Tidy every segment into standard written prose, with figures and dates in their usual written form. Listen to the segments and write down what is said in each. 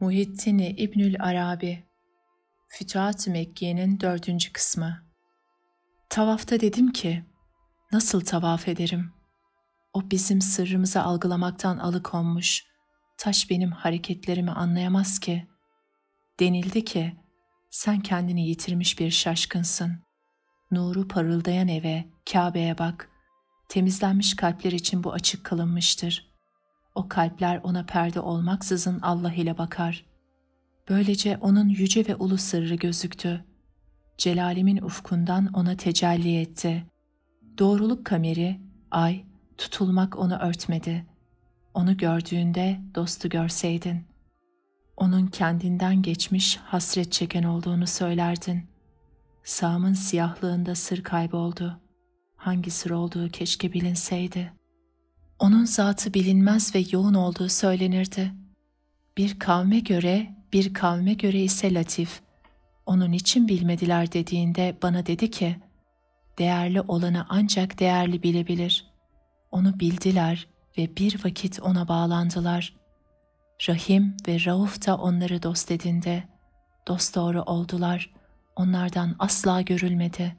Muhittin İbnül Arabi Fütuhat-ı Mekke'nin 4. kısmı. Tavafta dedim ki, nasıl tavaf ederim? O bizim sırrımızı algılamaktan alıkonmuş, taş benim hareketlerimi anlayamaz ki. Denildi ki, sen kendini yitirmiş bir şaşkınsın. Nuru parıldayan eve, Kabe'ye bak. Temizlenmiş kalpler için bu açık kılınmıştır. O kalpler ona perde olmaksızın Allah ile bakar. Böylece onun yüce ve ulu sırrı gözüktü. Celalimin ufkundan ona tecelli etti. Doğruluk kameri, ay, tutulmak onu örtmedi. Onu gördüğünde dostu görseydin. Onun kendinden geçmiş hasret çeken olduğunu söylerdin. Sağımın siyahlığında sır kayboldu. Hangi sır olduğu keşke bilinseydi. Onun zatı bilinmez ve yoğun olduğu söylenirdi. Bir kavme göre ise latif. Onun için bilmediler dediğinde bana dedi ki, değerli olanı ancak değerli bilebilir. Onu bildiler ve bir vakit ona bağlandılar. Rahim ve Rauf da onları dost edindi. Dosdoğru oldular. Onlardan asla görülmedi.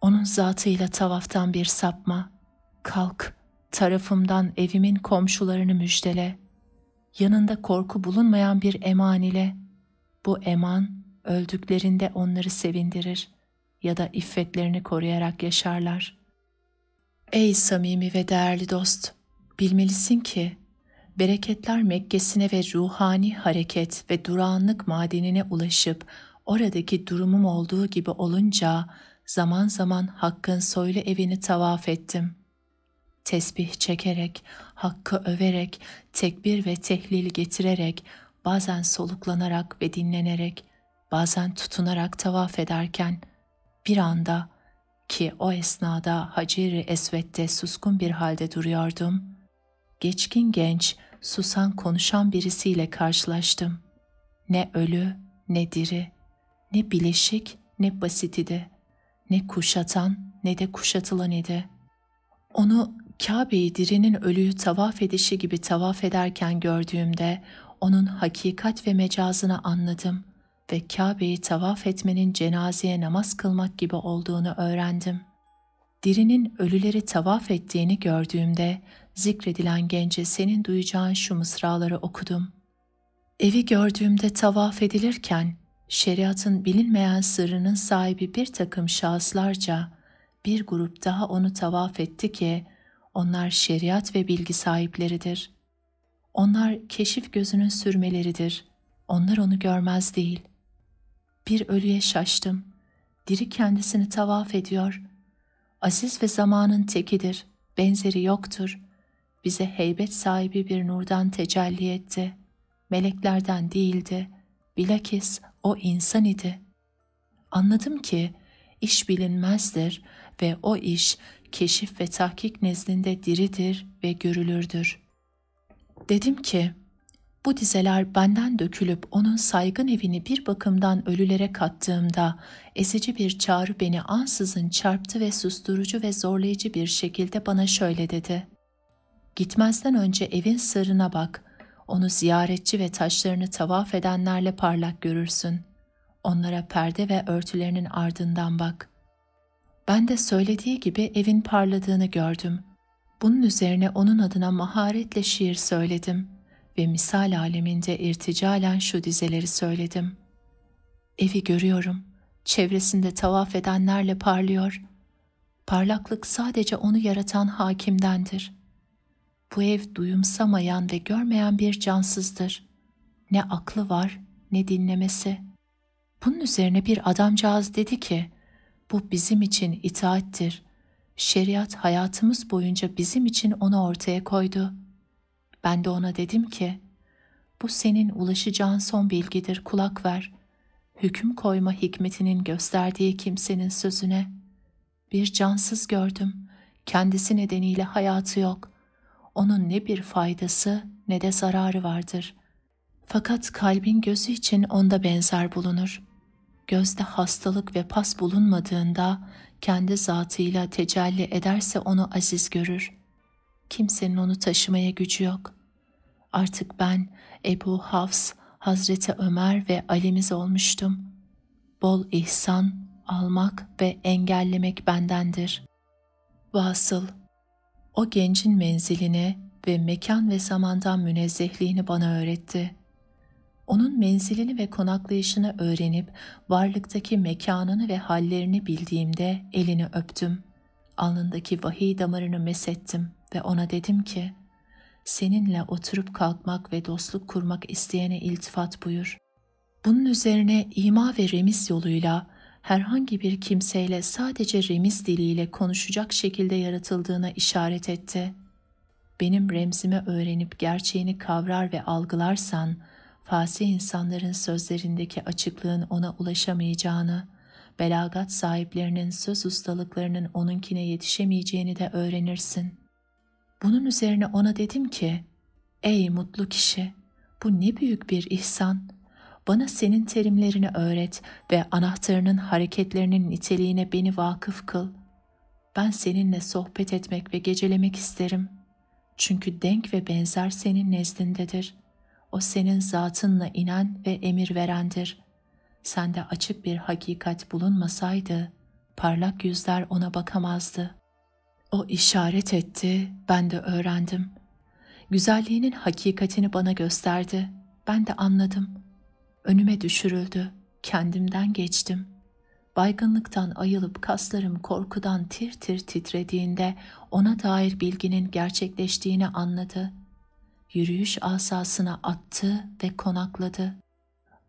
Onun zatıyla tavaftan bir sapma. Kalk, tarafımdan evimin komşularını müjdele. Yanında korku bulunmayan bir eman ile. Bu eman öldüklerinde onları sevindirir ya da iffetlerini koruyarak yaşarlar. Ey samimi ve değerli dost, bilmelisin ki bereketler Mekke'sine ve ruhani hareket ve durağanlık madenine ulaşıp oradaki durumum olduğu gibi olunca zaman zaman Hakk'ın soylu evini tavaf ettim. Tesbih çekerek, Hakk'ı överek, tekbir ve tehlil getirerek, bazen soluklanarak ve dinlenerek, bazen tutunarak tavaf ederken, bir anda ki o esnada Hacer-i Esved'de suskun bir halde duruyordum, geçkin genç, susan konuşan birisiyle karşılaştım. Ne ölü, ne diri, ne bileşik, ne basit idi, ne kuşatan, ne de kuşatılan idi. Onu Kabe'yi dirinin ölüyü tavaf edişi gibi tavaf ederken gördüğümde onun hakikat ve mecazını anladım ve Kabe'yi tavaf etmenin cenazeye namaz kılmak gibi olduğunu öğrendim. Dirinin ölüleri tavaf ettiğini gördüğümde zikredilen gence senin duyacağın şu mısraları okudum. Evi gördüğümde tavaf edilirken şeriatın bilinmeyen sırrının sahibi bir takım şahıslarca bir grup daha onu tavaf etti ki onlar şeriat ve bilgi sahipleridir. Onlar keşif gözünün sürmeleridir. Onlar onu görmez değil. Bir ölüye şaştım. Diri kendisini tavaf ediyor. Aziz ve zamanın tekidir. Benzeri yoktur. Bize heybet sahibi bir nurdan tecelli etti. Meleklerden değildi. Bilakis o insan idi. Anladım ki iş bilinmezdir ve o iş keşif ve tahkik nezdinde diridir ve görülürdür. Dedim ki, bu dizeler benden dökülüp onun saygın evini bir bakımdan ölülere kattığımda ezici bir çağrı beni ansızın çarptı ve susturucu ve zorlayıcı bir şekilde bana şöyle dedi. Gitmezden önce evin sırrına bak, onu ziyaretçi ve taşlarını tavaf edenlerle parlak görürsün. Onlara perde ve örtülerinin ardından bak. Ben de söylediği gibi evin parladığını gördüm. Bunun üzerine onun adına maharetle şiir söyledim ve misal aleminde irticalen şu dizeleri söyledim. Evi görüyorum, çevresinde tavaf edenlerle parlıyor. Parlaklık sadece onu yaratan hakimdendir. Bu ev duyumsamayan ve görmeyen bir cansızdır. Ne aklı var, ne dinlemesi. Bunun üzerine bir adamcağız dedi ki, bu bizim için itaattir. Şeriat hayatımız boyunca bizim için onu ortaya koydu. Ben de ona dedim ki, bu senin ulaşacağın son bilgidir, kulak ver. Hüküm koyma hikmetinin gösterdiği kimsenin sözüne. Bir cansız gördüm, kendisi nedeniyle hayatı yok. Onun ne bir faydası ne de zararı vardır. Fakat kalbin gözü için onda benzer bulunur. Gözde hastalık ve pas bulunmadığında kendi zatıyla tecelli ederse onu aziz görür. Kimsenin onu taşımaya gücü yok. Artık ben Ebu Hafs Hazreti Ömer ve Ali'miz olmuştum. Bol ihsan almak ve engellemek bendendir. Vasıl, o gencin menzilini ve mekan ve zamandan münezzehliğini bana öğretti. Onun menzilini ve konaklayışını öğrenip varlıktaki mekanını ve hallerini bildiğimde elini öptüm. Alnındaki vahiy damarını mesettim ve ona dedim ki, seninle oturup kalkmak ve dostluk kurmak isteyene iltifat buyur. Bunun üzerine ima ve remiz yoluyla herhangi bir kimseyle sadece remiz diliyle konuşacak şekilde yaratıldığına işaret etti. Benim remzimi öğrenip gerçeğini kavrar ve algılarsan, fasih insanların sözlerindeki açıklığın ona ulaşamayacağını, belagat sahiplerinin söz ustalıklarının onunkine yetişemeyeceğini de öğrenirsin. Bunun üzerine ona dedim ki, ey mutlu kişi, bu ne büyük bir ihsan. Bana senin terimlerini öğret ve anahtarının hareketlerinin niteliğine beni vakıf kıl. Ben seninle sohbet etmek ve gecelemek isterim. Çünkü denk ve benzer senin nezdindedir. O senin zatınla inen ve emir verendir. Sende açık bir hakikat bulunmasaydı, parlak yüzler ona bakamazdı. O işaret etti, ben de öğrendim. Güzelliğinin hakikatini bana gösterdi, ben de anladım. Önüme düşürüldü, kendimden geçtim. Baygınlıktan ayılıp kaslarım korkudan tir tir titrediğinde ona dair bilginin gerçekleştiğini anladı. Yürüyüş asasına attı ve konakladı.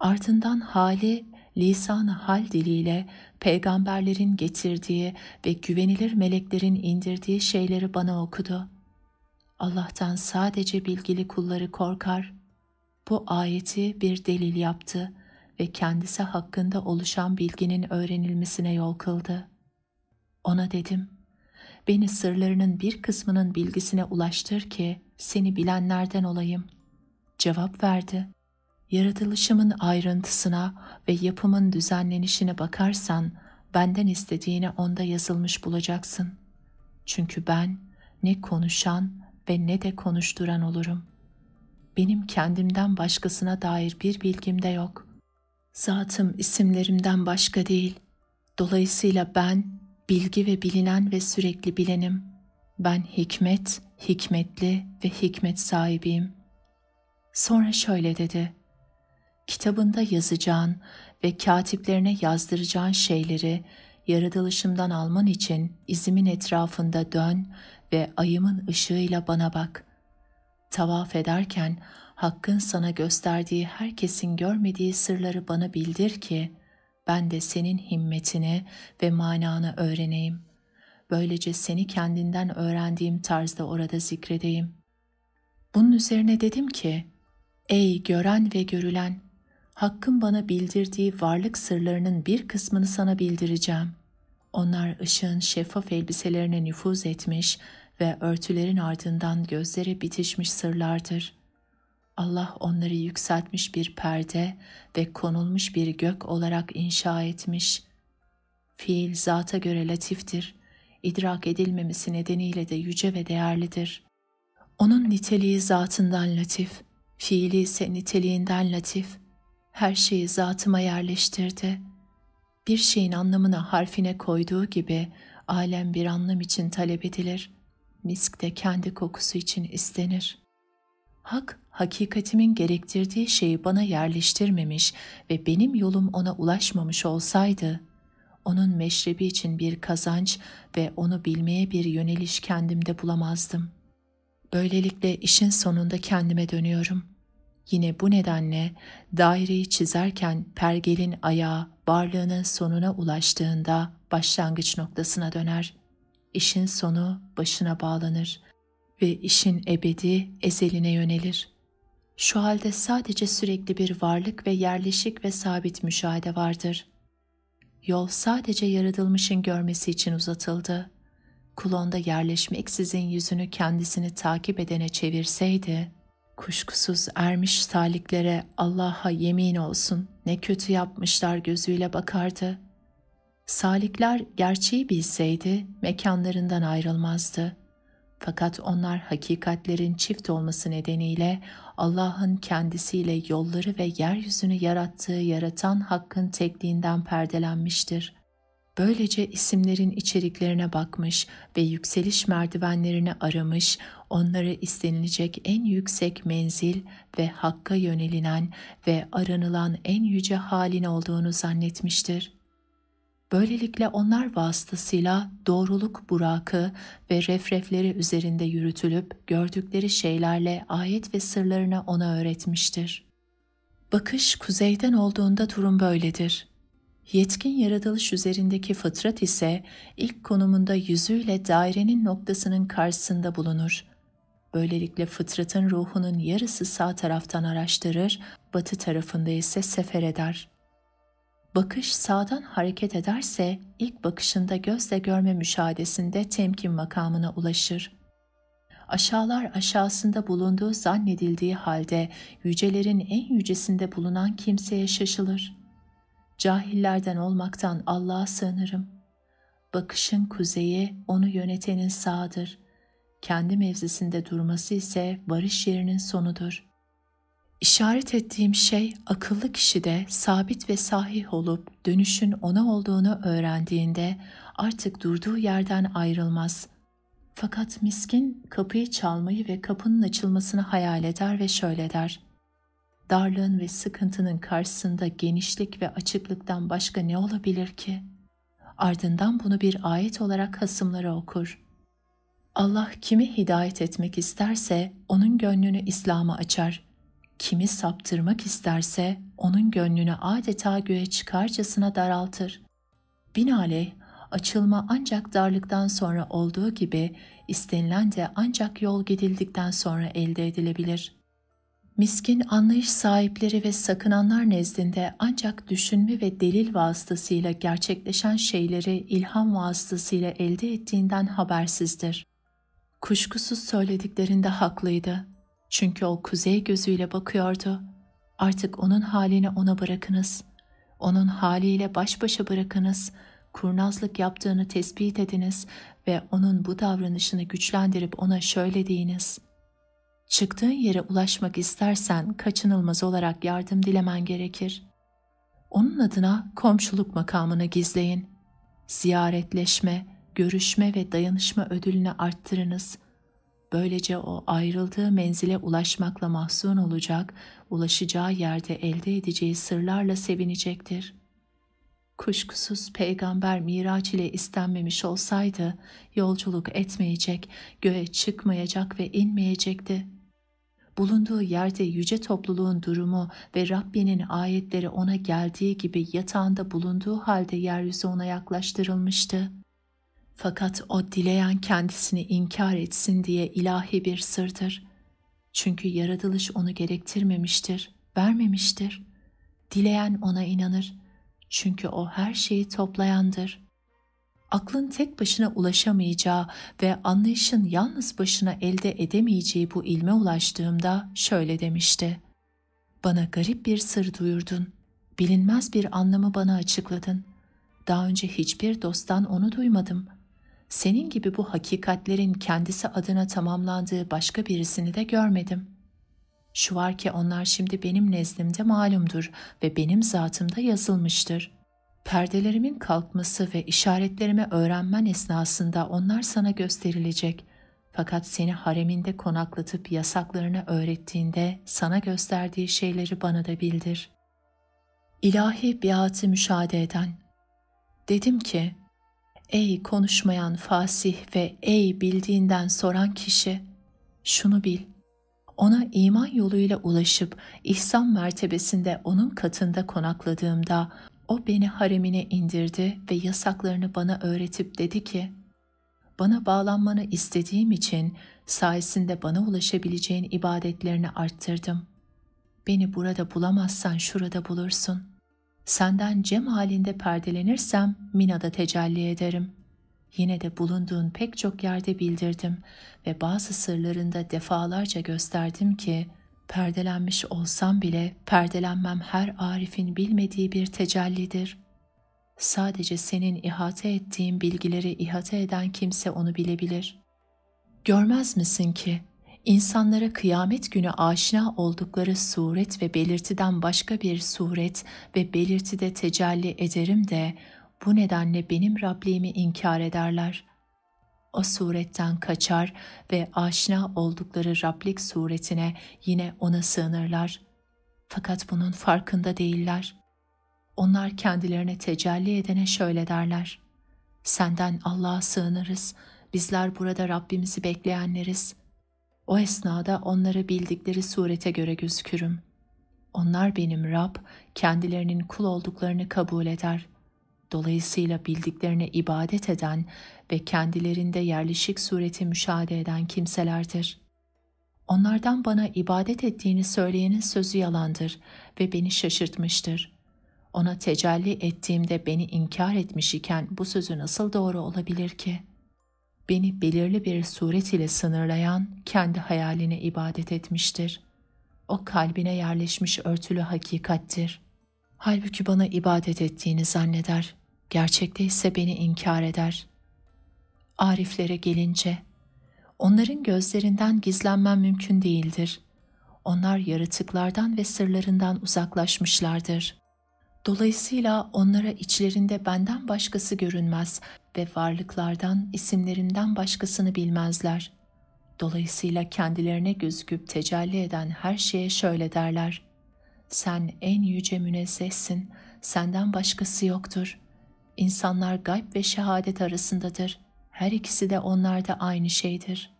Ardından hali, lisan-ı hal diliyle peygamberlerin getirdiği ve güvenilir meleklerin indirdiği şeyleri bana okudu. Allah'tan sadece bilgili kulları korkar. Bu ayeti bir delil yaptı ve kendisi hakkında oluşan bilginin öğrenilmesine yol kıldı. Ona dedim, beni sırlarının bir kısmının bilgisine ulaştır ki seni bilenlerden olayım. Cevap verdi. Yaratılışımın ayrıntısına ve yapımın düzenlenişine bakarsan benden istediğini onda yazılmış bulacaksın. Çünkü ben ne konuşan ve ne de konuşturan olurum. Benim kendimden başkasına dair bir bilgim de yok. Zatım isimlerimden başka değil. Dolayısıyla ben bilgi ve bilinen ve sürekli bilenim. Ben hikmet, hikmetli ve hikmet sahibiyim. Sonra şöyle dedi. Kitabında yazacağın ve katiplerine yazdıracağın şeyleri yaratılışımdan alman için izimin etrafında dön ve ayımın ışığıyla bana bak. Tavaf ederken Hakk'ın sana gösterdiği herkesin görmediği sırları bana bildir ki ben de senin himmetini ve mananı öğreneyim. Böylece seni kendinden öğrendiğim tarzda orada zikredeyim. Bunun üzerine dedim ki, ey gören ve görülen, Hakk'ın bana bildirdiği varlık sırlarının bir kısmını sana bildireceğim. Onlar ışığın şeffaf elbiselerine nüfuz etmiş ve örtülerin ardından gözleri bitişmiş sırlardır. Allah onları yükseltmiş bir perde ve konulmuş bir gök olarak inşa etmiş. Fiil zata göre latiftir, idrak edilmemesi nedeniyle de yüce ve değerlidir. Onun niteliği zatından latif, fiili ise niteliğinden latif. Her şeyi zatıma yerleştirdi. Bir şeyin anlamını harfine koyduğu gibi alem bir anlam için talep edilir. Misk de kendi kokusu için istenir. Hak, hakikatimin gerektirdiği şeyi bana yerleştirmemiş ve benim yolum ona ulaşmamış olsaydı, onun meşrebi için bir kazanç ve onu bilmeye bir yöneliş kendimde bulamazdım. Böylelikle işin sonunda kendime dönüyorum. Yine bu nedenle daireyi çizerken pergelin ayağı varlığının sonuna ulaştığında başlangıç noktasına döner. İşin sonu başına bağlanır ve işin ebedi ezeline yönelir. Şu halde sadece sürekli bir varlık ve yerleşik ve sabit müşahede vardır. Yol sadece yaratılmışın görmesi için uzatıldı. Kul onda yerleşmeksizin yüzünü kendisini takip edene çevirseydi, kuşkusuz ermiş saliklere Allah'a yemin olsun ne kötü yapmışlar gözüyle bakardı. Salikler gerçeği bilseydi mekanlarından ayrılmazdı. Fakat onlar hakikatlerin çift olması nedeniyle Allah'ın kendisiyle yolları ve yeryüzünü yarattığı yaratan Hakk'ın tekliğinden perdelenmiştir. Böylece isimlerin içeriklerine bakmış ve yükseliş merdivenlerini aramış, onları istenilecek en yüksek menzil ve Hakk'a yönelilen ve aranılan en yüce halin olduğunu zannetmiştir. Böylelikle onlar vasıtasıyla doğruluk burakı ve refrefleri üzerinde yürütülüp gördükleri şeylerle ayet ve sırlarını ona öğretmiştir. Bakış kuzeyden olduğunda durum böyledir. Yetkin yaratılış üzerindeki fıtrat ise ilk konumunda yüzüyle dairenin noktasının karşısında bulunur. Böylelikle fıtratın ruhunun yarısı sağ taraftan araştırır, batı tarafında ise sefer eder. Bakış sağdan hareket ederse ilk bakışında gözle görme müşahadesinde temkin makamına ulaşır. Aşağılar aşağısında bulunduğu zannedildiği halde yücelerin en yücesinde bulunan kimseye şaşılır. Cahillerden olmaktan Allah'a sığınırım. Bakışın kuzeyi onu yönetenin sağıdır. Kendi mevzisinde durması ise barış yerinin sonudur. İşaret ettiğim şey akıllı kişide sabit ve sahih olup dönüşün ona olduğunu öğrendiğinde artık durduğu yerden ayrılmaz. Fakat miskin kapıyı çalmayı ve kapının açılmasını hayal eder ve şöyle der: darlığın ve sıkıntının karşısında genişlik ve açıklıktan başka ne olabilir ki? Ardından bunu bir ayet olarak hasımlara okur. Allah kimi hidayet etmek isterse onun gönlünü İslam'a açar. Kimi saptırmak isterse onun gönlünü adeta göğe çıkarcasına daraltır. Binaenaleyh açılma ancak darlıktan sonra olduğu gibi istenilen de ancak yol gidildikten sonra elde edilebilir. Miskin anlayış sahipleri ve sakınanlar nezdinde ancak düşünme ve delil vasıtasıyla gerçekleşen şeyleri ilham vasıtasıyla elde ettiğinden habersizdir. Kuşkusuz söylediklerinde haklıydı. Çünkü o kuzey gözüyle bakıyordu. Artık onun halini ona bırakınız. Onun haliyle baş başa bırakınız. Kurnazlık yaptığını tespit ediniz ve onun bu davranışını güçlendirip ona şöyle deyiniz: çıktığın yere ulaşmak istersen kaçınılmaz olarak yardım dilemen gerekir. Onun adına komşuluk makamını gizleyin. Ziyaretleşme, görüşme ve dayanışma ödülünü arttırınız. Böylece o ayrıldığı menzile ulaşmakla mahzun olacak, ulaşacağı yerde elde edeceği sırlarla sevinecektir. Kuşkusuz peygamber Miraç ile istenmemiş olsaydı yolculuk etmeyecek, göğe çıkmayacak ve inmeyecekti. Bulunduğu yerde yüce topluluğun durumu ve Rabbinin ayetleri ona geldiği gibi yatağında bulunduğu halde yeryüzü ona yaklaştırılmıştı. Fakat o dileyen kendisini inkar etsin diye ilahi bir sırdır. Çünkü yaratılış onu gerektirmemiştir, vermemiştir. Dileyen ona inanır. Çünkü o her şeyi toplayandır. Aklın tek başına ulaşamayacağı ve anlayışın yalnız başına elde edemeyeceği bu ilme ulaştığımda şöyle demişti: bana garip bir sır duyurdun. Bilinmez bir anlamı bana açıkladın. Daha önce hiçbir dosttan onu duymadım. Senin gibi bu hakikatlerin kendisi adına tamamlandığı başka birisini de görmedim. Şu var ki onlar şimdi benim nezdimde malumdur ve benim zatımda yazılmıştır. Perdelerimin kalkması ve işaretlerimi öğrenmen esnasında onlar sana gösterilecek. Fakat seni hareminde konaklatıp yasaklarını öğrettiğinde sana gösterdiği şeyleri bana da bildir. İlahi biatı müşahede eden. Dedim ki, ey konuşmayan fasih ve ey bildiğinden soran kişi, şunu bil. Ona iman yoluyla ulaşıp ihsan mertebesinde onun katında konakladığımda o beni haremine indirdi ve yasaklarını bana öğretip dedi ki, bana bağlanmanı istediğim için sayesinde bana ulaşabileceğin ibadetlerini arttırdım. Beni burada bulamazsan şurada bulursun. Senden cem halinde perdelenirsem Mina'da tecelli ederim. Yine de bulunduğun pek çok yerde bildirdim ve bazı sırlarında defalarca gösterdim ki, perdelenmiş olsam bile perdelenmem her arifin bilmediği bir tecellidir. Sadece senin ihate ettiğin bilgileri ihate eden kimse onu bilebilir. Görmez misin ki, İnsanlara kıyamet günü aşina oldukları suret ve belirtiden başka bir suret ve belirtide tecelli ederim de bu nedenle benim Rabliğimi inkar ederler. O suretten kaçar ve aşina oldukları Rablik suretine yine ona sığınırlar. Fakat bunun farkında değiller. Onlar kendilerine tecelli edene şöyle derler: Senden Allah'a sığınırız, bizler burada Rabbimizi bekleyenleriz. O esnada onları bildikleri surete göre gözükürüm. Onlar benim Rab, kendilerinin kul olduklarını kabul eder. Dolayısıyla bildiklerine ibadet eden ve kendilerinde yerleşik sureti müşahede eden kimselerdir. Onlardan bana ibadet ettiğini söyleyenin sözü yalandır ve beni şaşırtmıştır. Ona tecelli ettiğimde beni inkar etmiş iken bu sözü nasıl doğru olabilir ki? Beni belirli bir suret ile sınırlayan kendi hayaline ibadet etmiştir. O kalbine yerleşmiş örtülü hakikattir. Halbuki bana ibadet ettiğini zanneder. Gerçekte ise beni inkar eder. Ariflere gelince, onların gözlerinden gizlenmem mümkün değildir. Onlar yaratıklardan ve sırlarından uzaklaşmışlardır. Dolayısıyla onlara içlerinde benden başkası görünmez ve varlıklardan, isimlerimden başkasını bilmezler. Dolayısıyla kendilerine gözüküp tecelli eden her şeye şöyle derler: Sen en yüce münezzehsin, senden başkası yoktur. İnsanlar gayb ve şehadet arasındadır. Her ikisi de onlarda aynı şeydir.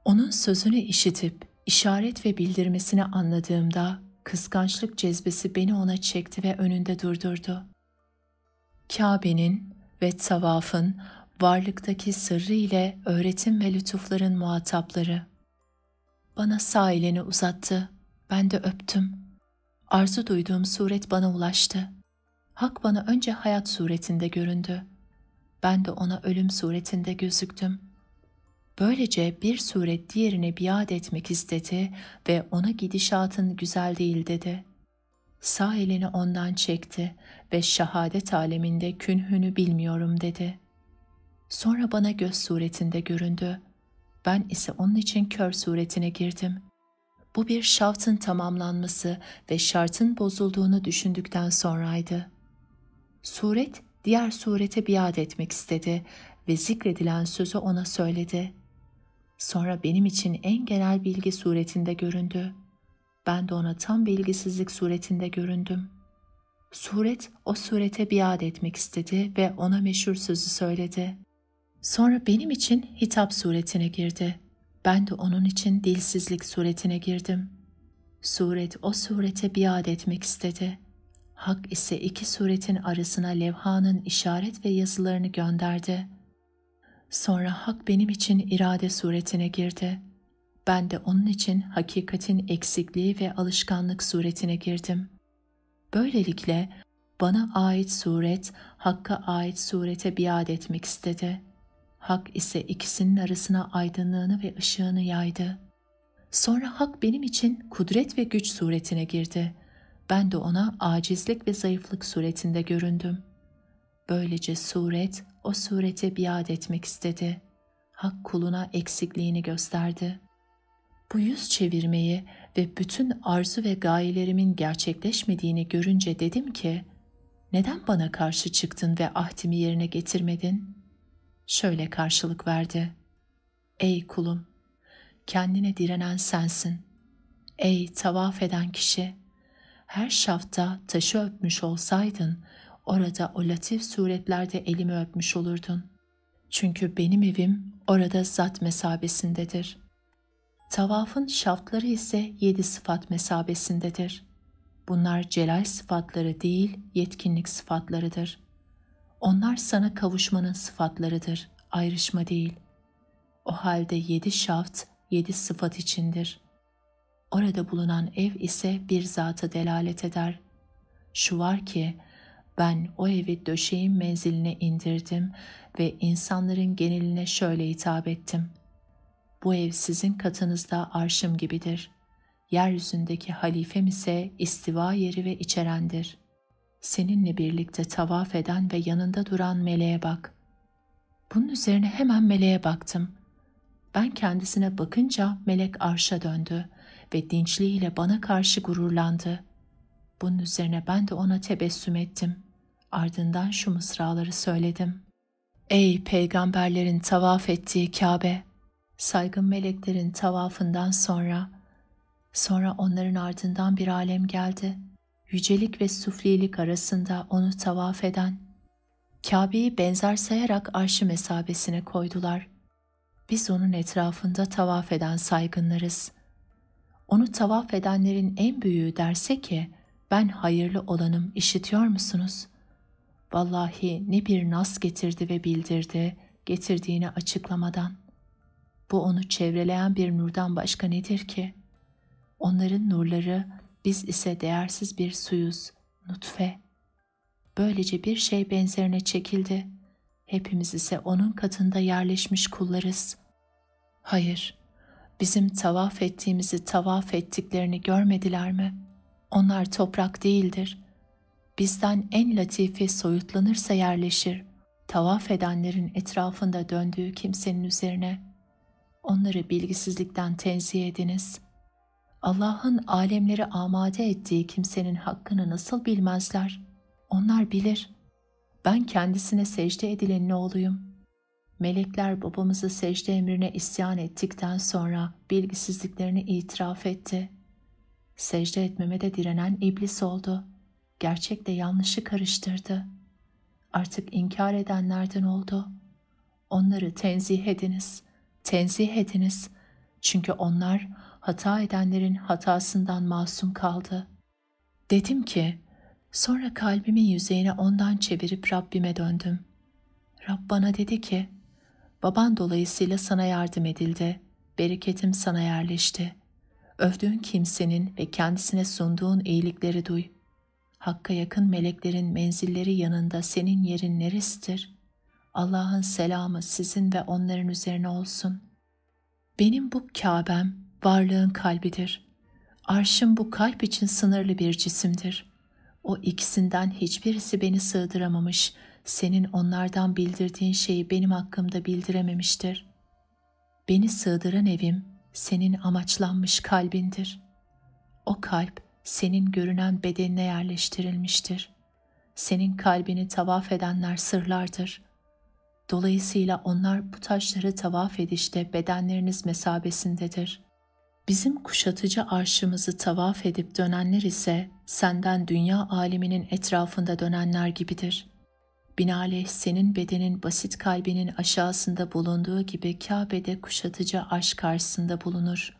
Onun sözünü işitip işaret ve bildirmesini anladığımda kıskançlık cezbesi beni ona çekti ve önünde durdurdu. Kabe'nin ve tavafın varlıktaki sırrı ile öğretim ve lütufların muhatapları. Bana sağ elini uzattı, ben de öptüm. Arzu duyduğum suret bana ulaştı. Hak bana önce hayat suretinde göründü. Ben de ona ölüm suretinde gözüktüm. Böylece bir suret diğerine biat etmek istedi ve ona gidişatın güzel değil dedi. Sağ elini ondan çekti ve şehadet aleminde künhünü bilmiyorum dedi. Sonra bana göz suretinde göründü. Ben ise onun için kör suretine girdim. Bu bir şartın tamamlanması ve şartın bozulduğunu düşündükten sonraydı. Suret diğer surete biat etmek istedi ve zikredilen sözü ona söyledi. Sonra benim için en genel bilgi suretinde göründü. Ben de ona tam bilgisizlik suretinde göründüm. Suret o surete biat etmek istedi ve ona meşhur sözü söyledi. Sonra benim için hitap suretine girdi. Ben de onun için dilsizlik suretine girdim. Suret o surete biat etmek istedi. Hak ise iki suretin arasına levhanın işaret ve yazılarını gönderdi. Sonra Hak benim için irade suretine girdi. Ben de onun için hakikatin eksikliği ve alışkanlık suretine girdim. Böylelikle bana ait suret, Hakk'a ait surete biat etmek istedi. Hak ise ikisinin arasına aydınlığını ve ışığını yaydı. Sonra Hak benim için kudret ve güç suretine girdi. Ben de ona acizlik ve zayıflık suretinde göründüm. Böylece suret o surete biat etmek istedi. Hak kuluna eksikliğini gösterdi. Bu yüz çevirmeyi ve bütün arzu ve gayelerimin gerçekleşmediğini görünce dedim ki, neden bana karşı çıktın ve ahdimi yerine getirmedin? Şöyle karşılık verdi: Ey kulum, kendine direnen sensin. Ey tavaf eden kişi, her şafta taşı öpmüş olsaydın, orada o latif suretlerde elimi öpmüş olurdun. Çünkü benim evim orada zat mesabesindedir. Tavafın şaftları ise 7 sıfat mesabesindedir. Bunlar celal sıfatları değil, yetkinlik sıfatlarıdır. Onlar sana kavuşmanın sıfatlarıdır, ayrışma değil. O halde 7 şaft, 7 sıfat içindir. Orada bulunan ev ise bir zata delalet eder. Şu var ki, ben o evi döşeğin menziline indirdim ve insanların geneline şöyle hitap ettim: Bu ev sizin katınızda arşım gibidir. Yeryüzündeki halifem ise istiva yeri ve içerendir. Seninle birlikte tavaf eden ve yanında duran meleğe bak. Bunun üzerine hemen meleğe baktım. Ben kendisine bakınca melek arşa döndü ve dinçliğiyle bana karşı gururlandı. Bunun üzerine ben de ona tebessüm ettim. Ardından şu mısraları söyledim. Ey peygamberlerin tavaf ettiği Kabe! Saygın meleklerin tavafından sonra onların ardından bir alem geldi. Yücelik ve suflilik arasında onu tavaf eden. Kabe'yi benzer sayarak arş-ı mesabesine koydular. Biz onun etrafında tavaf eden saygınlarız. Onu tavaf edenlerin en büyüğü derse ki, ben hayırlı olanım, işitiyor musunuz? Vallahi ne bir nas getirdi ve bildirdi, getirdiğini açıklamadan. Bu onu çevreleyen bir nurdan başka nedir ki? Onların nurları, biz ise değersiz bir suyuz, nutfe. Böylece bir şey benzerine çekildi. Hepimiz ise onun katında yerleşmiş kullarız. Hayır, bizim tavaf ettiğimizi tavaf ettiklerini görmediler mi? Onlar toprak değildir. Bizden en latifi soyutlanırsa yerleşir, tavaf edenlerin etrafında döndüğü kimsenin üzerine. Onları bilgisizlikten tenzih ediniz. Allah'ın alemleri amade ettiği kimsenin hakkını nasıl bilmezler? Onlar bilir. Ben kendisine secde edilenin oğluyum. Melekler babamızı secde emrine isyan ettikten sonra bilgisizliklerini itiraf etti. Secde etmeme de direnen iblis oldu. Gerçekle yanlışı karıştırdı. Artık inkar edenlerden oldu. Onları tenzih ediniz, tenzih ediniz. Çünkü onlar hata edenlerin hatasından masum kaldı. Dedim ki, sonra kalbimin yüzeyini ondan çevirip Rabbime döndüm. Rab bana dedi ki, baban dolayısıyla sana yardım edildi, bereketim sana yerleşti. Övdüğün kimsenin ve kendisine sunduğun iyilikleri duy. Hakka yakın meleklerin menzilleri yanında senin yerin neresidir? Allah'ın selamı sizin ve onların üzerine olsun. Benim bu Kâbem, varlığın kalbidir. Arşım bu kalp için sınırlı bir cisimdir. O ikisinden hiçbirisi beni sığdıramamış, senin onlardan bildirdiğin şeyi benim hakkımda bildirememiştir. Beni sığdıran evim, senin amaçlanmış kalbindir. O kalp, senin görünen bedenine yerleştirilmiştir. Senin kalbini tavaf edenler sırlardır. Dolayısıyla onlar bu taşları tavaf edişte bedenleriniz mesabesindedir. Bizim kuşatıcı arşımızı tavaf edip dönenler ise senden dünya aleminin etrafında dönenler gibidir. Binaenaleyh senin bedenin basit kalbinin aşağısında bulunduğu gibi Kabe'de kuşatıcı arş karşısında bulunur.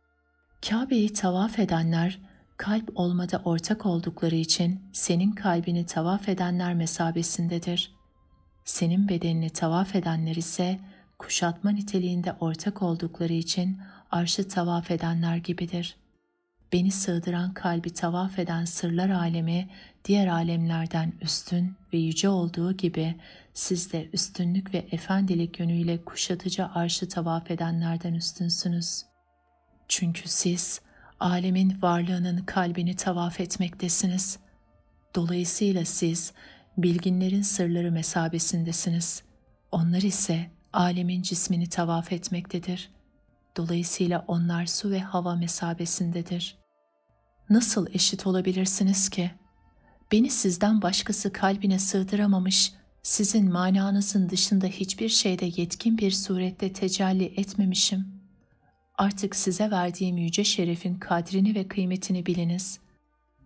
Kabe'yi tavaf edenler, kalp olmada ortak oldukları için senin kalbini tavaf edenler mesabesindedir. Senin bedenini tavaf edenler ise kuşatma niteliğinde ortak oldukları için arşı tavaf edenler gibidir. Beni sığdıran kalbi tavaf eden sırlar alemi diğer alemlerden üstün ve yüce olduğu gibi siz de üstünlük ve efendilik yönüyle kuşatıcı arşı tavaf edenlerden üstünsünüz. Çünkü siz alemin varlığının kalbini tavaf etmektesiniz. Dolayısıyla siz bilginlerin sırları mesabesindesiniz. Onlar ise alemin cismini tavaf etmektedir. Dolayısıyla onlar su ve hava mesabesindedir. Nasıl eşit olabilirsiniz ki? Beni sizden başkası kalbine sığdıramamış, sizin mananızın dışında hiçbir şeyde yetkin bir surette tecelli etmemişim. Artık size verdiğim yüce şerefin kadrini ve kıymetini biliniz.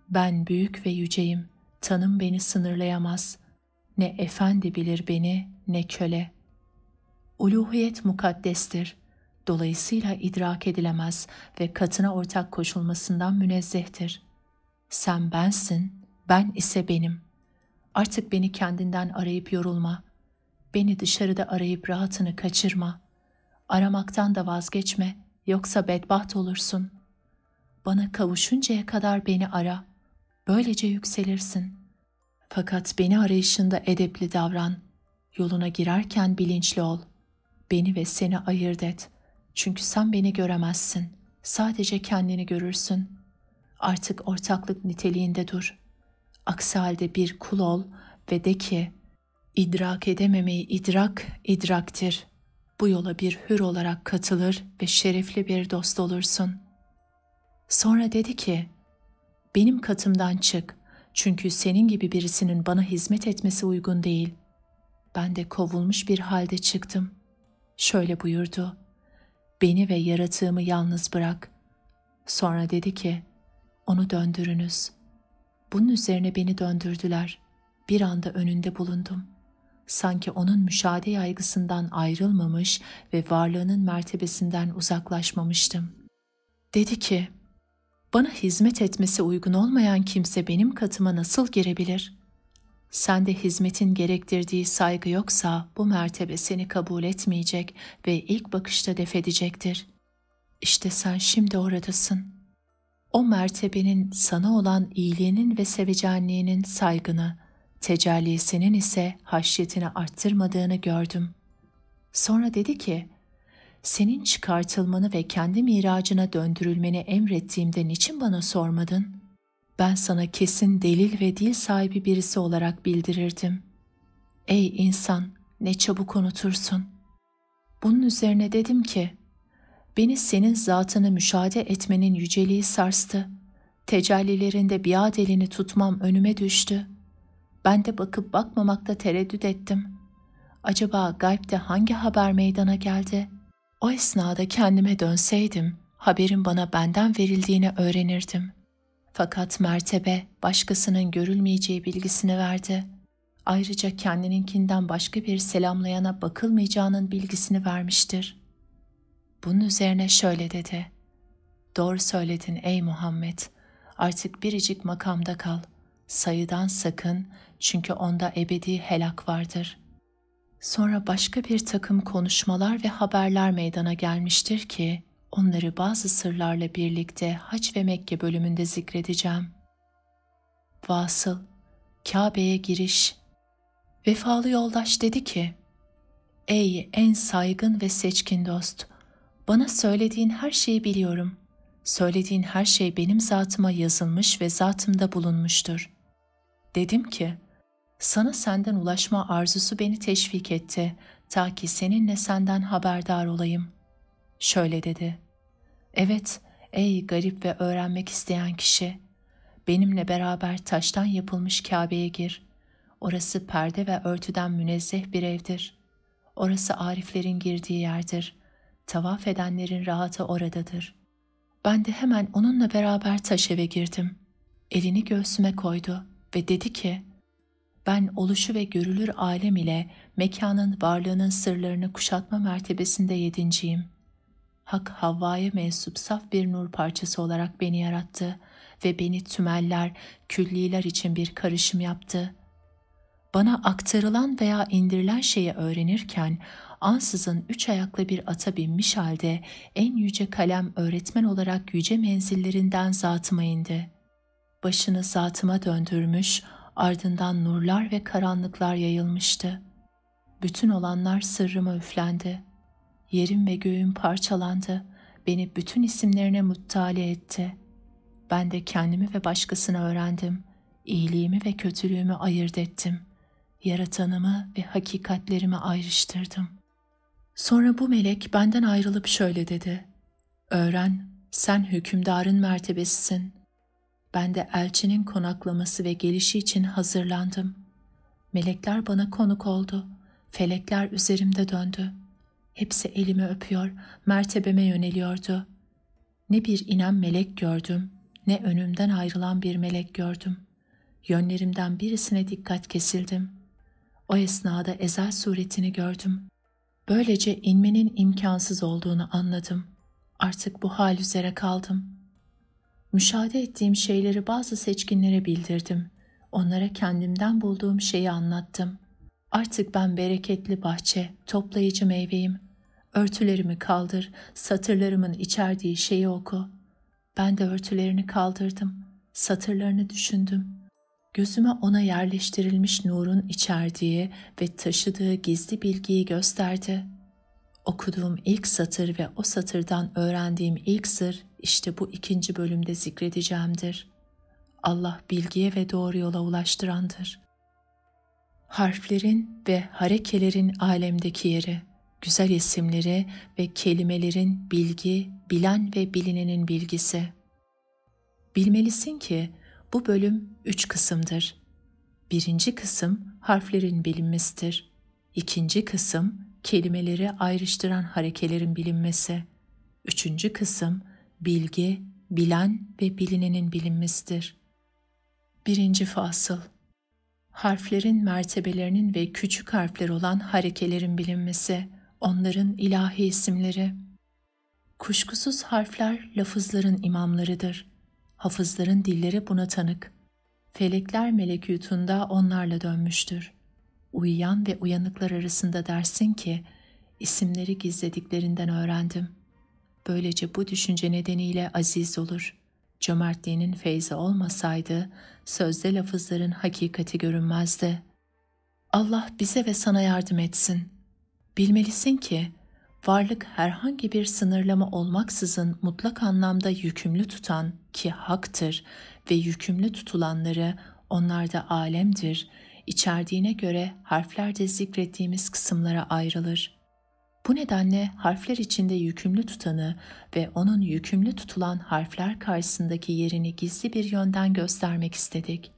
Ben büyük ve yüceyim, tanım beni sınırlayamaz. Ne efendi bilir beni, ne köle. Uluhiyet mukaddestir. Dolayısıyla idrak edilemez ve katına ortak koşulmasından münezzehtir. Sen bensin, ben ise benim. Artık beni kendinden arayıp yorulma. Beni dışarıda arayıp rahatını kaçırma. Aramaktan da vazgeçme, yoksa bedbaht olursun. Bana kavuşuncaya kadar beni ara. Böylece yükselirsin. Fakat beni arayışında edepli davran. Yoluna girerken bilinçli ol. Beni ve seni ayırt et. Çünkü sen beni göremezsin. Sadece kendini görürsün. Artık ortaklık niteliğinde dur. Aksi halde bir kul ol ve de ki, idrak edememeyi idrak, idraktir. bu yola bir hür olarak katılır ve şerefli bir dost olursun. Sonra dedi ki, benim katımdan çık, çünkü senin gibi birisinin bana hizmet etmesi uygun değil. Ben de kovulmuş bir halde çıktım. Şöyle buyurdu, beni ve yaratığımı yalnız bırak. Sonra dedi ki, onu döndürünüz. Bunun üzerine beni döndürdüler. Bir anda önünde bulundum. Sanki onun müşahede yaygısından ayrılmamış ve varlığının mertebesinden uzaklaşmamıştım. Dedi ki, bana hizmet etmesi uygun olmayan kimse benim katıma nasıl girebilir? Sende hizmetin gerektirdiği saygı yoksa bu mertebe seni kabul etmeyecek ve ilk bakışta def edecektir. İşte sen şimdi oradasın. O mertebenin sana olan iyiliğinin ve sevecenliğinin saygını, tecellisinin ise haşyetini arttırmadığını gördüm. Sonra dedi ki, senin çıkartılmanı ve kendi miracına döndürülmeni emrettiğimde niçin bana sormadın? Ben sana kesin delil ve dil sahibi birisi olarak bildirirdim. Ey insan, ne çabuk unutursun. Bunun üzerine dedim ki, beni senin zatını müşahede etmenin yüceliği sarstı. Tecellilerinde biat elini tutmam önüme düştü. Ben de bakıp bakmamakta tereddüt ettim. Acaba gaybde hangi haber meydana geldi? O esnada kendime dönseydim, haberin bana benden verildiğini öğrenirdim. Fakat mertebe başkasının görülmeyeceği bilgisini verdi. Ayrıca kendininkinden başka bir selamlayana bakılmayacağının bilgisini vermiştir. Bunun üzerine şöyle dedi. Doğru söyledin ey Muhammed. Artık biricik makamda kal. Sayıdan sakın, çünkü onda ebedi helak vardır. Sonra başka bir takım konuşmalar ve haberler meydana gelmiştir ki, onları bazı sırlarla birlikte Hac ve Mekke bölümünde zikredeceğim. Vasıl, Kabe'ye giriş. Vefalı yoldaş dedi ki, ey en saygın ve seçkin dost, bana söylediğin her şeyi biliyorum. Söylediğin her şey benim zatıma yazılmış ve zatımda bulunmuştur. Dedim ki, sana senden ulaşma arzusu beni teşvik etti, ta ki seninle senden haberdar olayım. Şöyle dedi, evet ey garip ve öğrenmek isteyen kişi, benimle beraber taştan yapılmış Kabe'ye gir. Orası perde ve örtüden münezzeh bir evdir. Orası ariflerin girdiği yerdir. Tavaf edenlerin rahatı oradadır. Ben de hemen onunla beraber taş eve girdim. Elini göğsüme koydu ve dedi ki, ben oluşu ve görülür alem ile mekanın varlığının sırlarını kuşatma mertebesinde yedinciyim. Hak Havva'ya mensup saf bir nur parçası olarak beni yarattı ve beni tümeller, külliler için bir karışım yaptı. Bana aktarılan veya indirilen şeyi öğrenirken ansızın 3 ayaklı bir ata binmiş halde en yüce kalem öğretmen olarak yüce menzillerinden zatıma indi. Başını zatıma döndürmüş, ardından nurlar ve karanlıklar yayılmıştı. Bütün olanlar sırrıma üflendi. Yerim ve göğüm parçalandı, beni bütün isimlerine muttali etti. Ben de kendimi ve başkasını öğrendim, iyiliğimi ve kötülüğümü ayırt ettim. Yaratanımı ve hakikatlerimi ayrıştırdım. Sonra bu melek benden ayrılıp şöyle dedi. Öğren, sen hükümdarın mertebesisin. Ben de elçinin konaklaması ve gelişi için hazırlandım. Melekler bana konuk oldu. Felekler üzerimde döndü. Hepsi elimi öpüyor, mertebeme yöneliyordu. Ne bir inen melek gördüm, ne önümden ayrılan bir melek gördüm. Yönlerimden birisine dikkat kesildim. O esnada ezel suretini gördüm. Böylece inmenin imkansız olduğunu anladım. Artık bu hal üzere kaldım. Müşahede ettiğim şeyleri bazı seçkinlere bildirdim. Onlara kendimden bulduğum şeyi anlattım. Artık ben bereketli bahçe, toplayıcı meyveyim. Örtülerimi kaldır, satırlarımın içerdiği şeyi oku. Ben de örtülerini kaldırdım, satırlarını düşündüm. Gözüme ona yerleştirilmiş nurun içerdiği ve taşıdığı gizli bilgiyi gösterdi. Okuduğum ilk satır ve o satırdan öğrendiğim ilk sır işte bu 2. bölümde zikredeceğimdir. Allah bilgiye ve doğru yola ulaştırandır. Harflerin ve harekelerin alemdeki yeri, güzel isimleri ve kelimelerin bilgi, bilen ve bilinenin bilgisi. Bilmelisin ki bu bölüm 3 kısımdır. Birinci kısım harflerin bilinmesidir. İkinci kısım kelimeleri ayrıştıran harekelerin bilinmesi. Üçüncü kısım bilgi, bilen ve bilinenin bilinmesidir. Birinci fasıl: harflerin mertebelerinin ve küçük harfler olan harekelerin bilinmesi, onların ilahi isimleri. Kuşkusuz harfler lafızların imamlarıdır. Hafızların dilleri buna tanık. Felekler melekûtunda onlarla dönmüştür. Uyuyan ve uyanıklar arasında dersin ki, isimleri gizlediklerinden öğrendim. Böylece bu düşünce nedeniyle aziz olur. Cömertliğinin feyzi olmasaydı, sözde lafızların hakikati görünmezdi. Allah bize ve sana yardım etsin. Bilmelisin ki, varlık herhangi bir sınırlama olmaksızın mutlak anlamda yükümlü tutan ki haktır ve yükümlü tutulanları onlarda alemdir, içerdiğine göre harflerde zikrettiğimiz kısımlara ayrılır. Bu nedenle harfler içinde yükümlü tutanı ve onun yükümlü tutulan harfler karşısındaki yerini gizli bir yönden göstermek istedik.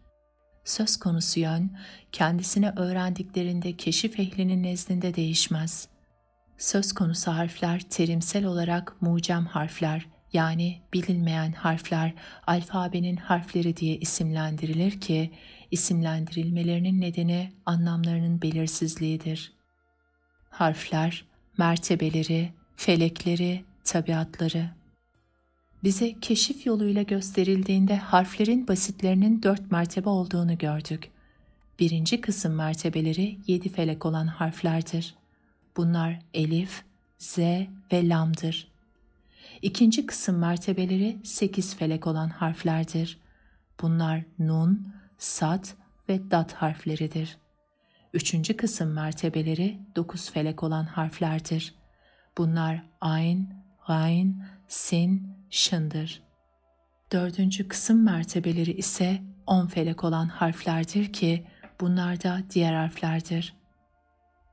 Söz konusu yön, kendisine öğrendiklerinde keşif ehlinin nezdinde değişmez. Söz konusu harfler terimsel olarak mucem harfler, yani bilinmeyen harfler, alfabenin harfleri diye isimlendirilir ki, isimlendirilmelerinin nedeni anlamlarının belirsizliğidir. Harfler, mertebeleri, felekleri, tabiatları. Bize keşif yoluyla gösterildiğinde harflerin basitlerinin 4 mertebe olduğunu gördük. Birinci kısım mertebeleri 7 felek olan harflerdir. Bunlar elif, z ve lam'dır. İkinci kısım mertebeleri 8 felek olan harflerdir. Bunlar nun, sad ve dat harfleridir. Üçüncü kısım mertebeleri 9 felek olan harflerdir. Bunlar ayn, gayn, sin, şındır. Dördüncü kısım mertebeleri ise 10 felek olan harflerdir ki bunlar da diğer harflerdir.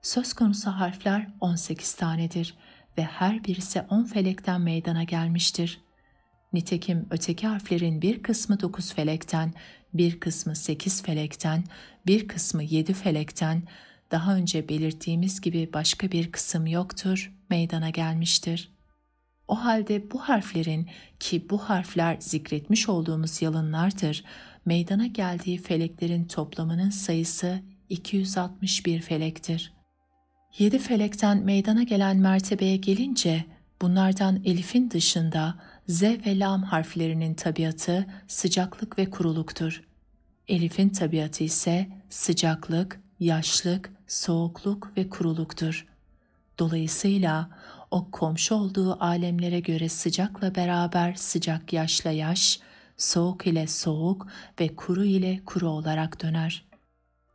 Söz konusu harfler 18 tanedir ve her birisi 10 felekten meydana gelmiştir. Nitekim öteki harflerin bir kısmı 9 felekten, bir kısmı 8 felekten, bir kısmı 7 felekten, daha önce belirttiğimiz gibi başka bir kısım yoktur, meydana gelmiştir. O halde bu harflerin, ki bu harfler zikretmiş olduğumuz yalınlardır, meydana geldiği feleklerin toplamının sayısı 261 felektir. 7 felekten meydana gelen mertebeye gelince, bunlardan elifin dışında z ve lam harflerinin tabiatı sıcaklık ve kuruluktur. Elifin tabiatı ise sıcaklık, yaşlık, soğukluk ve kuruluktur. Dolayısıyla o komşu olduğu alemlere göre sıcakla beraber sıcak yaşla yaş, soğuk ile soğuk ve kuru ile kuru olarak döner.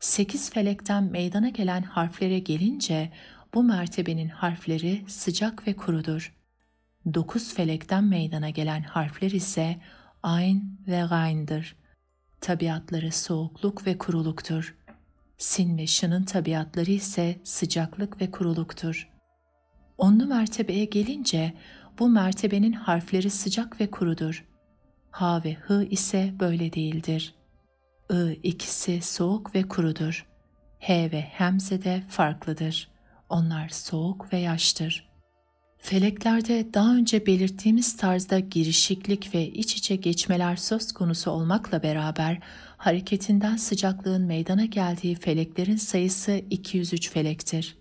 8 felekten meydana gelen harflere gelince bu mertebenin harfleri sıcak ve kurudur. 9 felekten meydana gelen harfler ise ayn ve gayn'dır. Tabiatları soğukluk ve kuruluktur. Sin ve şının tabiatları ise sıcaklık ve kuruluktur. 10'lu mertebeye gelince bu mertebenin harfleri sıcak ve kurudur. Ha ve hı ise böyle değildir. İkisi soğuk ve kurudur. H ve hemze de farklıdır. Onlar soğuk ve yaştır. Feleklerde daha önce belirttiğimiz tarzda girişiklik ve iç içe geçmeler söz konusu olmakla beraber hareketinden sıcaklığın meydana geldiği feleklerin sayısı 203 felektir.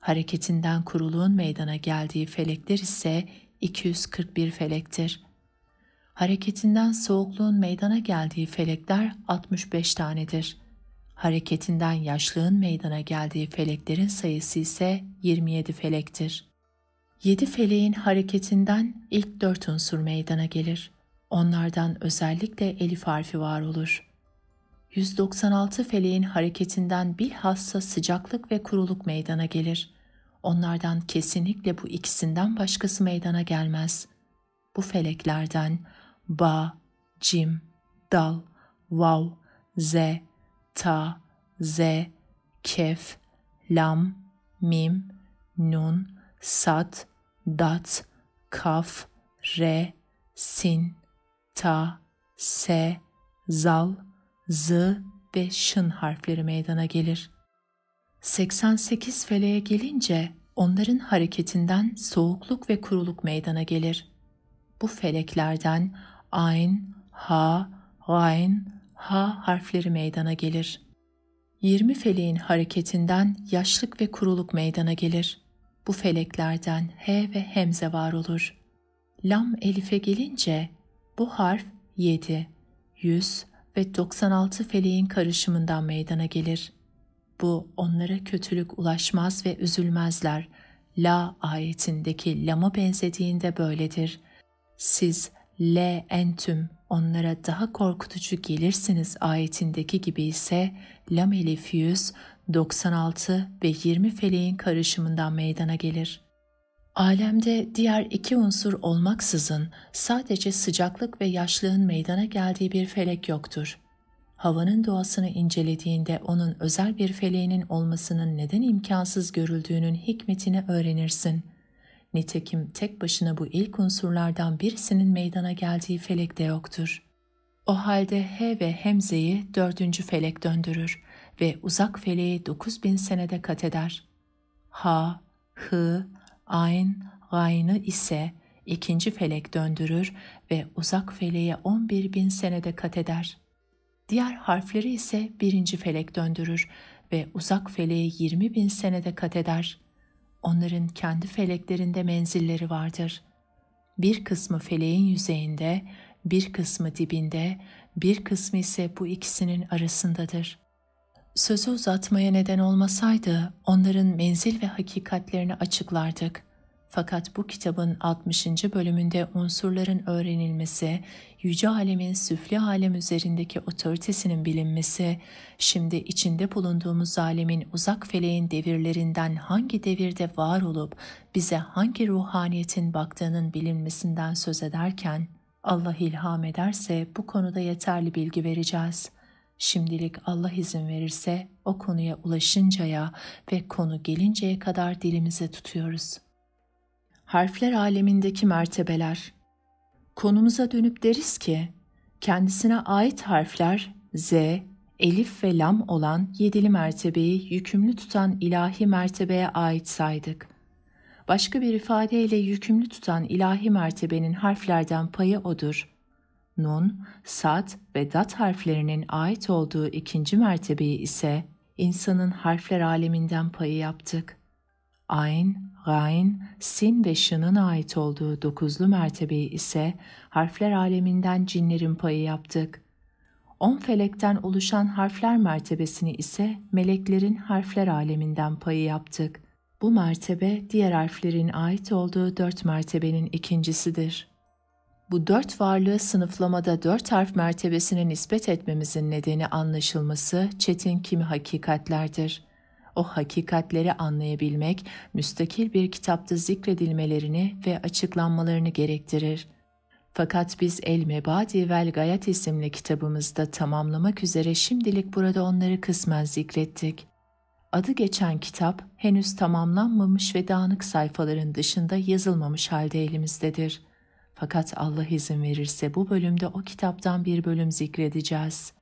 Hareketinden kuruluğun meydana geldiği felekler ise 241 felektir. Hareketinden soğukluğun meydana geldiği felekler 65 tanedir. Hareketinden yaşlığın meydana geldiği feleklerin sayısı ise 27 felektir. 7 feleğin hareketinden ilk 4 unsur meydana gelir. Onlardan özellikle elif harfi var olur. 196 feleğin hareketinden bilhassa sıcaklık ve kuruluk meydana gelir. Onlardan kesinlikle bu ikisinden başkası meydana gelmez. Bu feleklerden ba, cim, dal, vav, z, ta, z, kef, lam, mim, nun, sad, dat, kaf, re, sin, ta, se, zal, z ve şın harfleri meydana gelir. 88 feleğe gelince onların hareketinden soğukluk ve kuruluk meydana gelir. Bu feleklerden ayn, ha, gayn, ha harfleri meydana gelir. 20 feleğin hareketinden yaşlık ve kuruluk meydana gelir. Bu feleklerden he ve hemze var olur. Lam elife gelince bu harf 7, 100 ve 96 feleğin karışımından meydana gelir. Bu onlara kötülük ulaşmaz ve üzülmezler. La ayetindeki lama benzediğinde böyledir. Siz le entüm onlara daha korkutucu gelirsiniz ayetindeki gibi ise lam elif 100, 96 ve 20 feleğin karışımından meydana gelir. Alemde diğer iki unsur olmaksızın sadece sıcaklık ve yaşlığın meydana geldiği bir felek yoktur. Havanın doğasını incelediğinde onun özel bir feleğinin olmasının neden imkansız görüldüğünün hikmetini öğrenirsin. Nitekim tek başına bu ilk unsurlardan birisinin meydana geldiği felek de yoktur. O halde he ve hemzeyi 4. felek döndürür ve uzak feleği 9000 senede kat eder. Ha, hı, ayn, gaynı ise 2. felek döndürür ve uzak feleğe 11.000 senede kat eder. Diğer harfleri ise 1. felek döndürür ve uzak feleğe 20.000 senede kat eder. Onların kendi feleklerinde menzilleri vardır. Bir kısmı feleğin yüzeyinde, bir kısmı dibinde, bir kısmı ise bu ikisinin arasındadır. Sözü uzatmaya neden olmasaydı onların menzil ve hakikatlerini açıklardık. Fakat bu kitabın 60. bölümünde unsurların öğrenilmesi, yüce alemin süfli alem üzerindeki otoritesinin bilinmesi, şimdi içinde bulunduğumuz alemin uzak feleğin devirlerinden hangi devirde var olup bize hangi ruhaniyetin baktığının bilinmesinden söz ederken, Allah ilham ederse bu konuda yeterli bilgi vereceğiz. Şimdilik Allah izin verirse o konuya ulaşıncaya ve konu gelinceye kadar dilimizi tutuyoruz. Harfler alemindeki mertebeler. Konumuza dönüp deriz ki, kendisine ait harfler Z, elif ve lam olan 7'li mertebeyi yükümlü tutan ilahi mertebeye ait saydık. Başka bir ifadeyle yükümlü tutan ilahi mertebenin harflerden payı odur. Nun, sad ve dat harflerinin ait olduğu 2. mertebeyi ise insanın harfler aleminden payı yaptık. Ayn, gayn, sin ve şının ait olduğu 9'lu mertebeyi ise harfler aleminden cinlerin payı yaptık. 10 felekten oluşan harfler mertebesini ise meleklerin harfler aleminden payı yaptık. Bu mertebe diğer harflerin ait olduğu 4 mertebenin ikincisidir. Bu 4 varlığı sınıflamada 4 harf mertebesine nispet etmemizin nedeni anlaşılması çetin kimi hakikatlerdir. O hakikatleri anlayabilmek, müstakil bir kitapta zikredilmelerini ve açıklanmalarını gerektirir. Fakat biz El-Mebadi vel Gayat isimli kitabımızda tamamlamak üzere şimdilik burada onları kısmen zikrettik. Adı geçen kitap henüz tamamlanmamış ve dağınık sayfaların dışında yazılmamış halde elimizdedir. Fakat Allah izin verirse bu bölümde o kitaptan bir bölüm zikredeceğiz.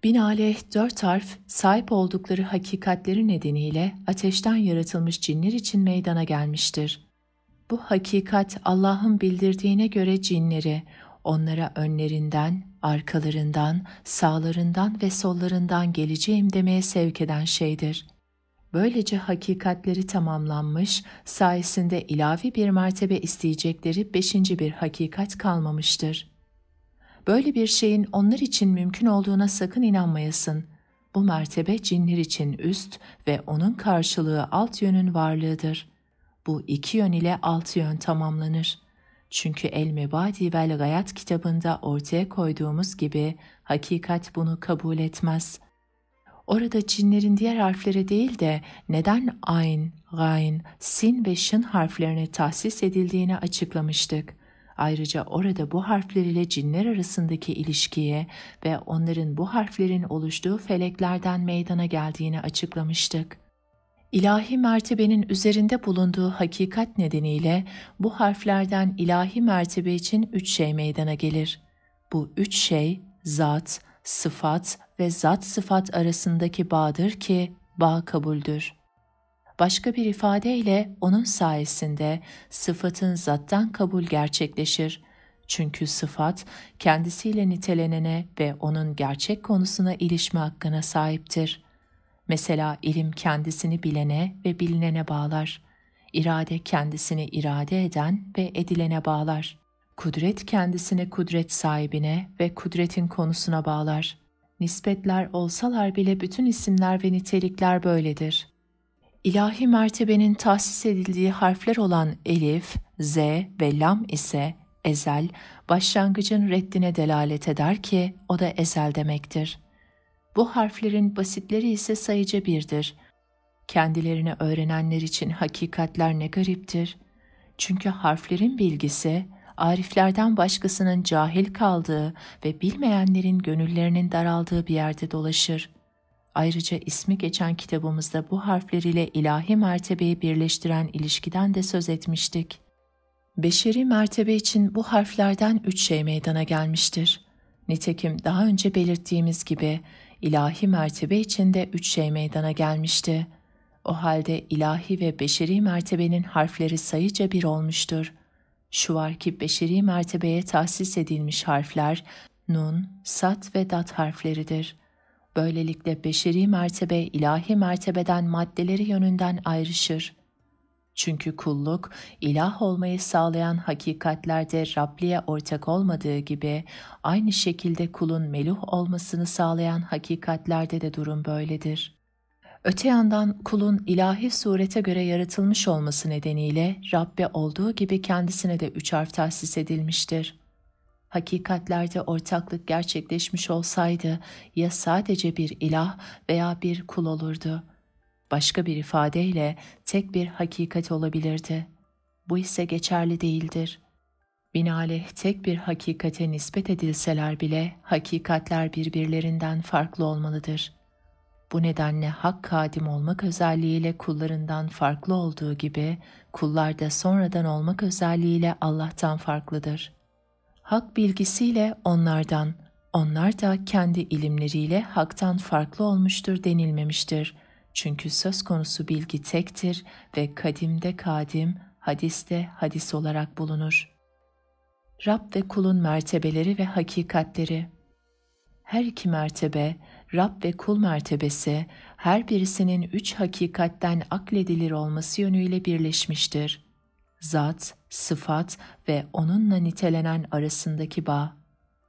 Binaenaleyh 4 harf sahip oldukları hakikatleri nedeniyle ateşten yaratılmış cinler için meydana gelmiştir. Bu hakikat Allah'ın bildirdiğine göre cinleri onlara önlerinden, arkalarından, sağlarından ve sollarından geleceğim demeye sevk eden şeydir. Böylece hakikatleri tamamlanmış, sayesinde ilavi bir mertebe isteyecekleri 5. bir hakikat kalmamıştır. Böyle bir şeyin onlar için mümkün olduğuna sakın inanmayasın. Bu mertebe cinler için üst ve onun karşılığı alt yönün varlığıdır. Bu 2 yön ile 6 yön tamamlanır. Çünkü El-Mebadi vel Gayat kitabında ortaya koyduğumuz gibi hakikat bunu kabul etmez. Orada cinlerin diğer harflere değil de neden ayn, gayn, sin ve şın harflerine tahsis edildiğini açıklamıştık. Ayrıca orada bu harfler ile cinler arasındaki ilişkiye ve onların bu harflerin oluştuğu feleklerden meydana geldiğini açıklamıştık. İlahi mertebenin üzerinde bulunduğu hakikat nedeniyle bu harflerden ilahi mertebe için 3 şey meydana gelir. Bu 3 şey zat, sıfat ve zat sıfat arasındaki bağdır ki bağ kabuldür. Başka bir ifadeyle onun sayesinde sıfatın zattan kabul gerçekleşir. Çünkü sıfat kendisiyle nitelenene ve onun gerçek konusuna ilişme hakkına sahiptir. Mesela ilim kendisini bilene ve bilinene bağlar. İrade kendisini irade eden ve edilene bağlar. Kudret kendisini kudret sahibine ve kudretin konusuna bağlar. Nispetler olsalar bile bütün isimler ve nitelikler böyledir. İlahi mertebenin tahsis edildiği harfler olan elif, z ve lam ise ezel, başlangıcın reddine delalet eder ki o da ezel demektir. Bu harflerin basitleri ise sayıca birdir. Kendilerini öğrenenler için hakikatler ne gariptir. Çünkü harflerin bilgisi, ariflerden başkasının cahil kaldığı ve bilmeyenlerin gönüllerinin daraldığı bir yerde dolaşır. Ayrıca ismi geçen kitabımızda bu harfler ile ilahi mertebeyi birleştiren ilişkiden de söz etmiştik. Beşeri mertebe için bu harflerden 3 şey meydana gelmiştir. Nitekim daha önce belirttiğimiz gibi ilahi mertebe için de 3 şey meydana gelmişti. O halde ilahi ve beşeri mertebenin harfleri sayıca bir olmuştur. Şu var ki beşeri mertebeye tahsis edilmiş harfler nun, sat ve dat harfleridir. Böylelikle beşeri mertebe ilahi mertebeden maddeleri yönünden ayrışır. Çünkü kulluk, ilah olmayı sağlayan hakikatlerde Rabliğe ortak olmadığı gibi, aynı şekilde kulun meluh olmasını sağlayan hakikatlerde de durum böyledir. Öte yandan kulun ilahi surete göre yaratılmış olması nedeniyle Rabbe olduğu gibi kendisine de 3 harf tahsis edilmiştir. Hakikatlerde ortaklık gerçekleşmiş olsaydı ya sadece bir ilah veya bir kul olurdu. Başka bir ifadeyle tek bir hakikat olabilirdi. Bu ise geçerli değildir. Binaenaleyh tek bir hakikate nispet edilseler bile hakikatler birbirlerinden farklı olmalıdır. Bu nedenle hak kadim olmak özelliğiyle kullarından farklı olduğu gibi kullar da sonradan olmak özelliğiyle Allah'tan farklıdır. Hak bilgisiyle onlardan, onlar da kendi ilimleriyle haktan farklı olmuştur denilmemiştir. Çünkü söz konusu bilgi tektir ve kadimde kadim, hadiste hadis olarak bulunur. Rab ve kulun mertebeleri ve hakikatleri. Her iki mertebe, Rab ve kul mertebesi, her birisinin 3 hakikatten akledilir olması yönüyle birleşmiştir. Zat, sıfat ve onunla nitelenen arasındaki bağ.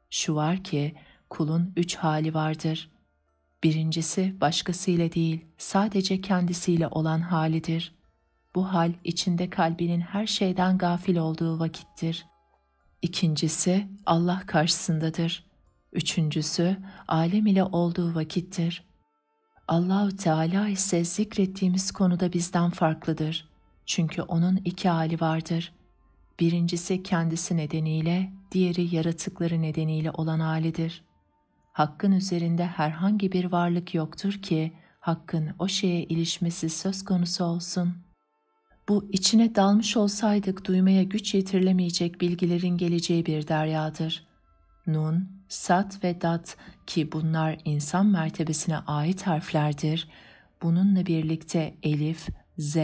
Şu var ki, kulun 3 hali vardır. Birincisi başkasıyla değil, sadece kendisiyle olan halidir. Bu hal içinde kalbinin her şeyden gafil olduğu vakittir. İkincisi Allah karşısındadır. Üçüncüsü alem ile olduğu vakittir. Allah-u Teala ise zikrettiğimiz konuda bizden farklıdır. Çünkü onun 2 hali vardır. Birincisi kendisi nedeniyle, diğeri yaratıkları nedeniyle olan halidir. Hakkın üzerinde herhangi bir varlık yoktur ki, Hakkın o şeye ilişmesi söz konusu olsun. Bu içine dalmış olsaydık duymaya güç yetirilemeyecek bilgilerin geleceği bir deryadır. Nun, sat ve dat ki bunlar insan mertebesine ait harflerdir. Bununla birlikte elif, z,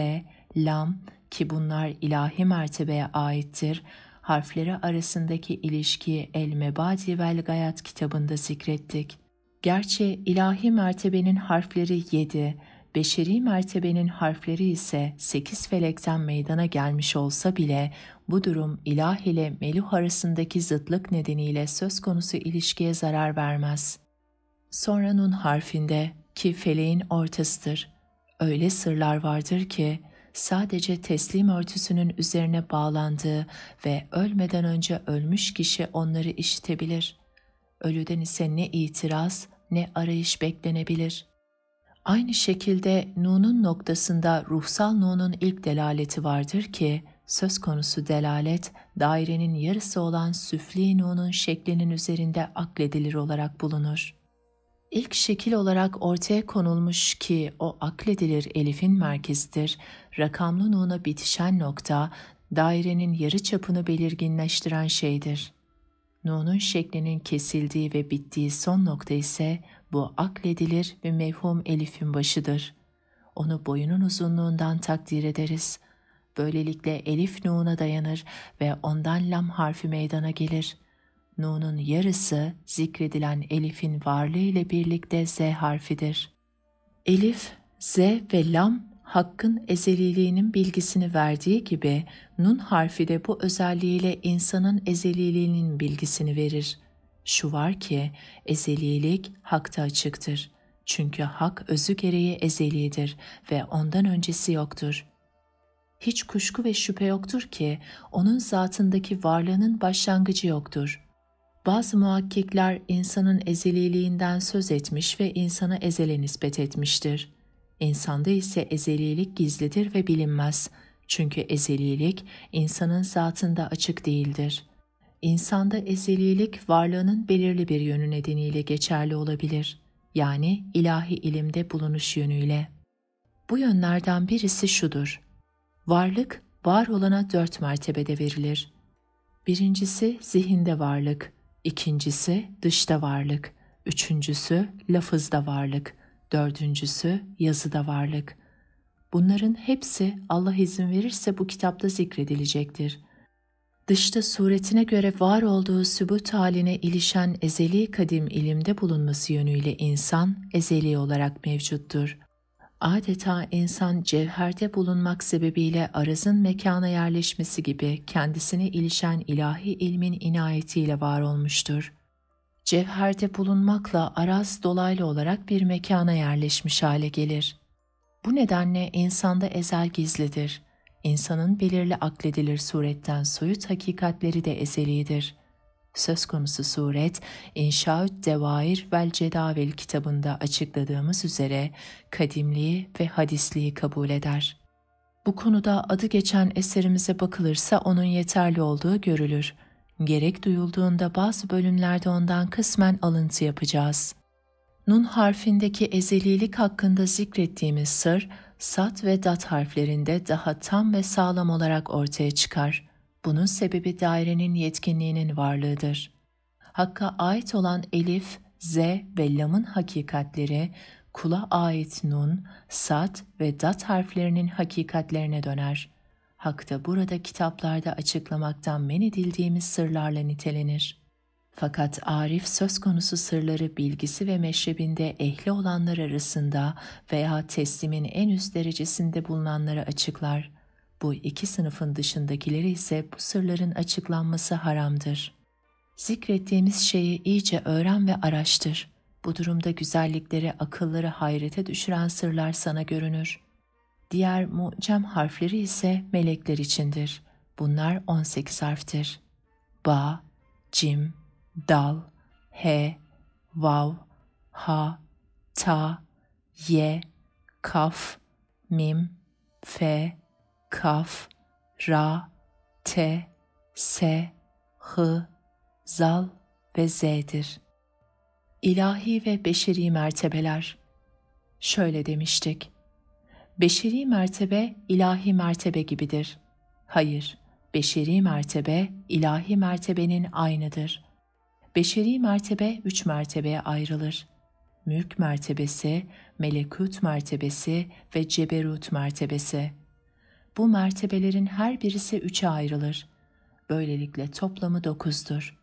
lam ki bunlar ilahi mertebeye aittir. Harfleri arasındaki ilişkiyi El-Mebadi vel Gayat kitabında zikrettik. Gerçi ilahi mertebenin harfleri 7, beşeri mertebenin harfleri ise 8 felekten meydana gelmiş olsa bile bu durum ilah ile meluh arasındaki zıtlık nedeniyle söz konusu ilişkiye zarar vermez. Sonra nun harfinde ki feleğin ortasıdır. Öyle sırlar vardır ki sadece teslim örtüsünün üzerine bağlandığı ve ölmeden önce ölmüş kişi onları işitebilir. Ölüden ise ne itiraz ne arayış beklenebilir. Aynı şekilde nunun noktasında ruhsal nunun ilk delaleti vardır ki, söz konusu delalet, dairenin yarısı olan süfli nunun şeklinin üzerinde akledilir olarak bulunur. İlk şekil olarak ortaya konulmuş ki o akledilir elifin merkezidir, rakamlı nuna bitişen nokta, dairenin yarı çapını belirginleştiren şeydir. Nun'un şeklinin kesildiği ve bittiği son nokta ise bu akledilir ve mevhum elifin başıdır. Onu boyunun uzunluğundan takdir ederiz. Böylelikle elif nun'a dayanır ve ondan lam harfi meydana gelir. Nun'un yarısı zikredilen elifin varlığı ile birlikte z harfidir. Elif, z ve lam Hakk'ın ezeliliğinin bilgisini verdiği gibi nun harfi de bu özelliğiyle insanın ezeliliğinin bilgisini verir. Şu var ki ezelilik Hak'ta açıktır. Çünkü Hak özü gereği ezelidir ve ondan öncesi yoktur. Hiç kuşku ve şüphe yoktur ki onun zatındaki varlığının başlangıcı yoktur. Bazı muhakkikler insanın ezeliliğinden söz etmiş ve insana ezele nispet etmiştir. İnsanda ise ezelilik gizlidir ve bilinmez. Çünkü ezelilik insanın zatında açık değildir. İnsanda ezelilik varlığının belirli bir yönü nedeniyle geçerli olabilir. Yani ilahi ilimde bulunuş yönüyle. Bu yönlerden birisi şudur. Varlık, var olana 4 mertebede verilir. Birincisi zihinde varlık, ikincisi dışta varlık, üçüncüsü lafızda varlık, dördüncüsü yazıda varlık. Bunların hepsi Allah izin verirse bu kitapta zikredilecektir. Dışta suretine göre var olduğu sübut haline ilişen ezeli kadim ilimde bulunması yönüyle insan ezeli olarak mevcuttur. Adeta insan cevherde bulunmak sebebiyle arazın mekana yerleşmesi gibi kendisine ilişen ilahi ilmin inayetiyle var olmuştur. Cevherde bulunmakla araz dolaylı olarak bir mekana yerleşmiş hale gelir. Bu nedenle insanda ezel gizlidir. İnsanın belirli akledilir suretten soyut hakikatleri de ezelidir. Söz konusu suret, İnşaü't Devair vel Cedavil kitabında açıkladığımız üzere kadimliği ve hadisliği kabul eder. Bu konuda adı geçen eserimize bakılırsa onun yeterli olduğu görülür. Gerek duyulduğunda bazı bölümlerde ondan kısmen alıntı yapacağız. Nun harfindeki ezelilik hakkında zikrettiğimiz sır, sat ve dat harflerinde daha tam ve sağlam olarak ortaya çıkar. Bunun sebebi dairenin yetkinliğinin varlığıdır. Hakk'a ait olan elif, z ve lamın hakikatleri, kula ait nun, sat ve dat harflerinin hakikatlerine döner. Hak da burada kitaplarda açıklamaktan men edildiğimiz sırlarla nitelenir. Fakat Arif söz konusu sırları bilgisi ve meşrebinde ehli olanlar arasında veya teslimin en üst derecesinde bulunanlara açıklar. Bu iki sınıfın dışındakileri ise bu sırların açıklanması haramdır. Zikrettiğimiz şeyi iyice öğren ve araştır. Bu durumda güzellikleri, akılları hayrete düşüren sırlar sana görünür. Diğer mucem harfleri ise melekler içindir. Bunlar 18 harftir. Ba, cim, dal, he, vav, ha, ta, ye, kaf, mim, fe, kaf, ra, te, se, hı, zal ve z'dir. İlahi ve beşeri mertebeler. Şöyle demiştik. Beşeri mertebe ilahi mertebe gibidir. Hayır, beşeri mertebe ilahi mertebenin aynıdır. Beşeri mertebe 3 mertebeye ayrılır. Mülk mertebesi, melekut mertebesi ve ceberut mertebesi. Bu mertebelerin her birisi 3'e ayrılır. Böylelikle toplamı 9'dur.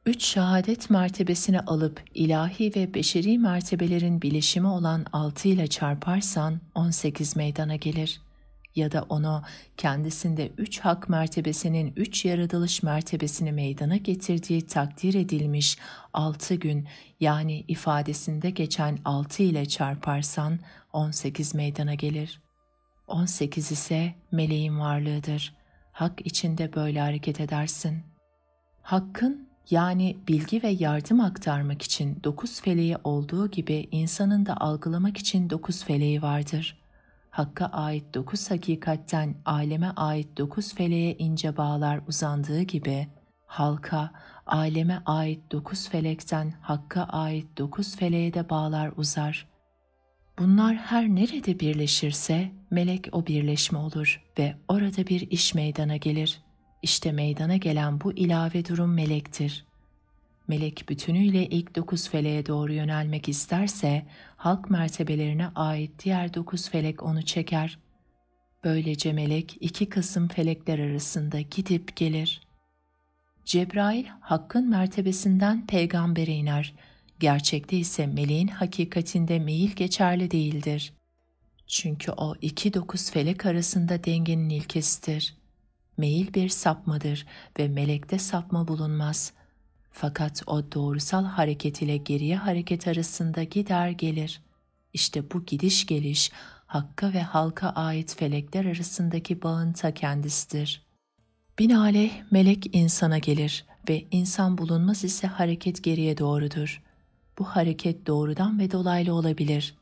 3 şehadet mertebesini alıp ilahi ve beşeri mertebelerin bileşimi olan 6 ile çarparsan 18 meydana gelir. Ya da onu kendisinde 3 hak mertebesinin 3 yaratılış mertebesini meydana getirdiği takdir edilmiş 6 gün yani ifadesinde geçen 6 ile çarparsan 18 meydana gelir. 18 ise meleğin varlığıdır. Hak içinde böyle hareket edersin. Hakkın yani bilgi ve yardım aktarmak için 9 feleği olduğu gibi insanın da algılamak için 9 feleği vardır. Hakka ait 9 hakikatten aleme ait 9 feleğe ince bağlar uzandığı gibi, halka, aleme ait 9 felekten Hakk'a ait 9 feleğe de bağlar uzar. Bunlar her nerede birleşirse melek o birleşme olur ve orada bir iş meydana gelir. İşte meydana gelen bu ilave durum melektir. Melek bütünüyle ilk 9 feleğe doğru yönelmek isterse, halk mertebelerine ait diğer 9 felek onu çeker. Böylece melek 2 kısım felekler arasında gidip gelir. Cebrail, Hakk'ın mertebesinden peygambere iner. Gerçekte ise meleğin hakikatinde meyil geçerli değildir. Çünkü o 2-9 felek arasında dengenin ilkesidir. Meyil bir sapmadır ve melekte sapma bulunmaz. Fakat o doğrusal hareket ile geriye hareket arasında gider gelir. İşte bu gidiş geliş, Hakk'a ve halka ait felekler arasındaki bağın ta kendisidir. Binaenaleyh melek insana gelir ve insan bulunmaz ise hareket geriye doğrudur. Bu hareket doğrudan ve dolaylı olabilir.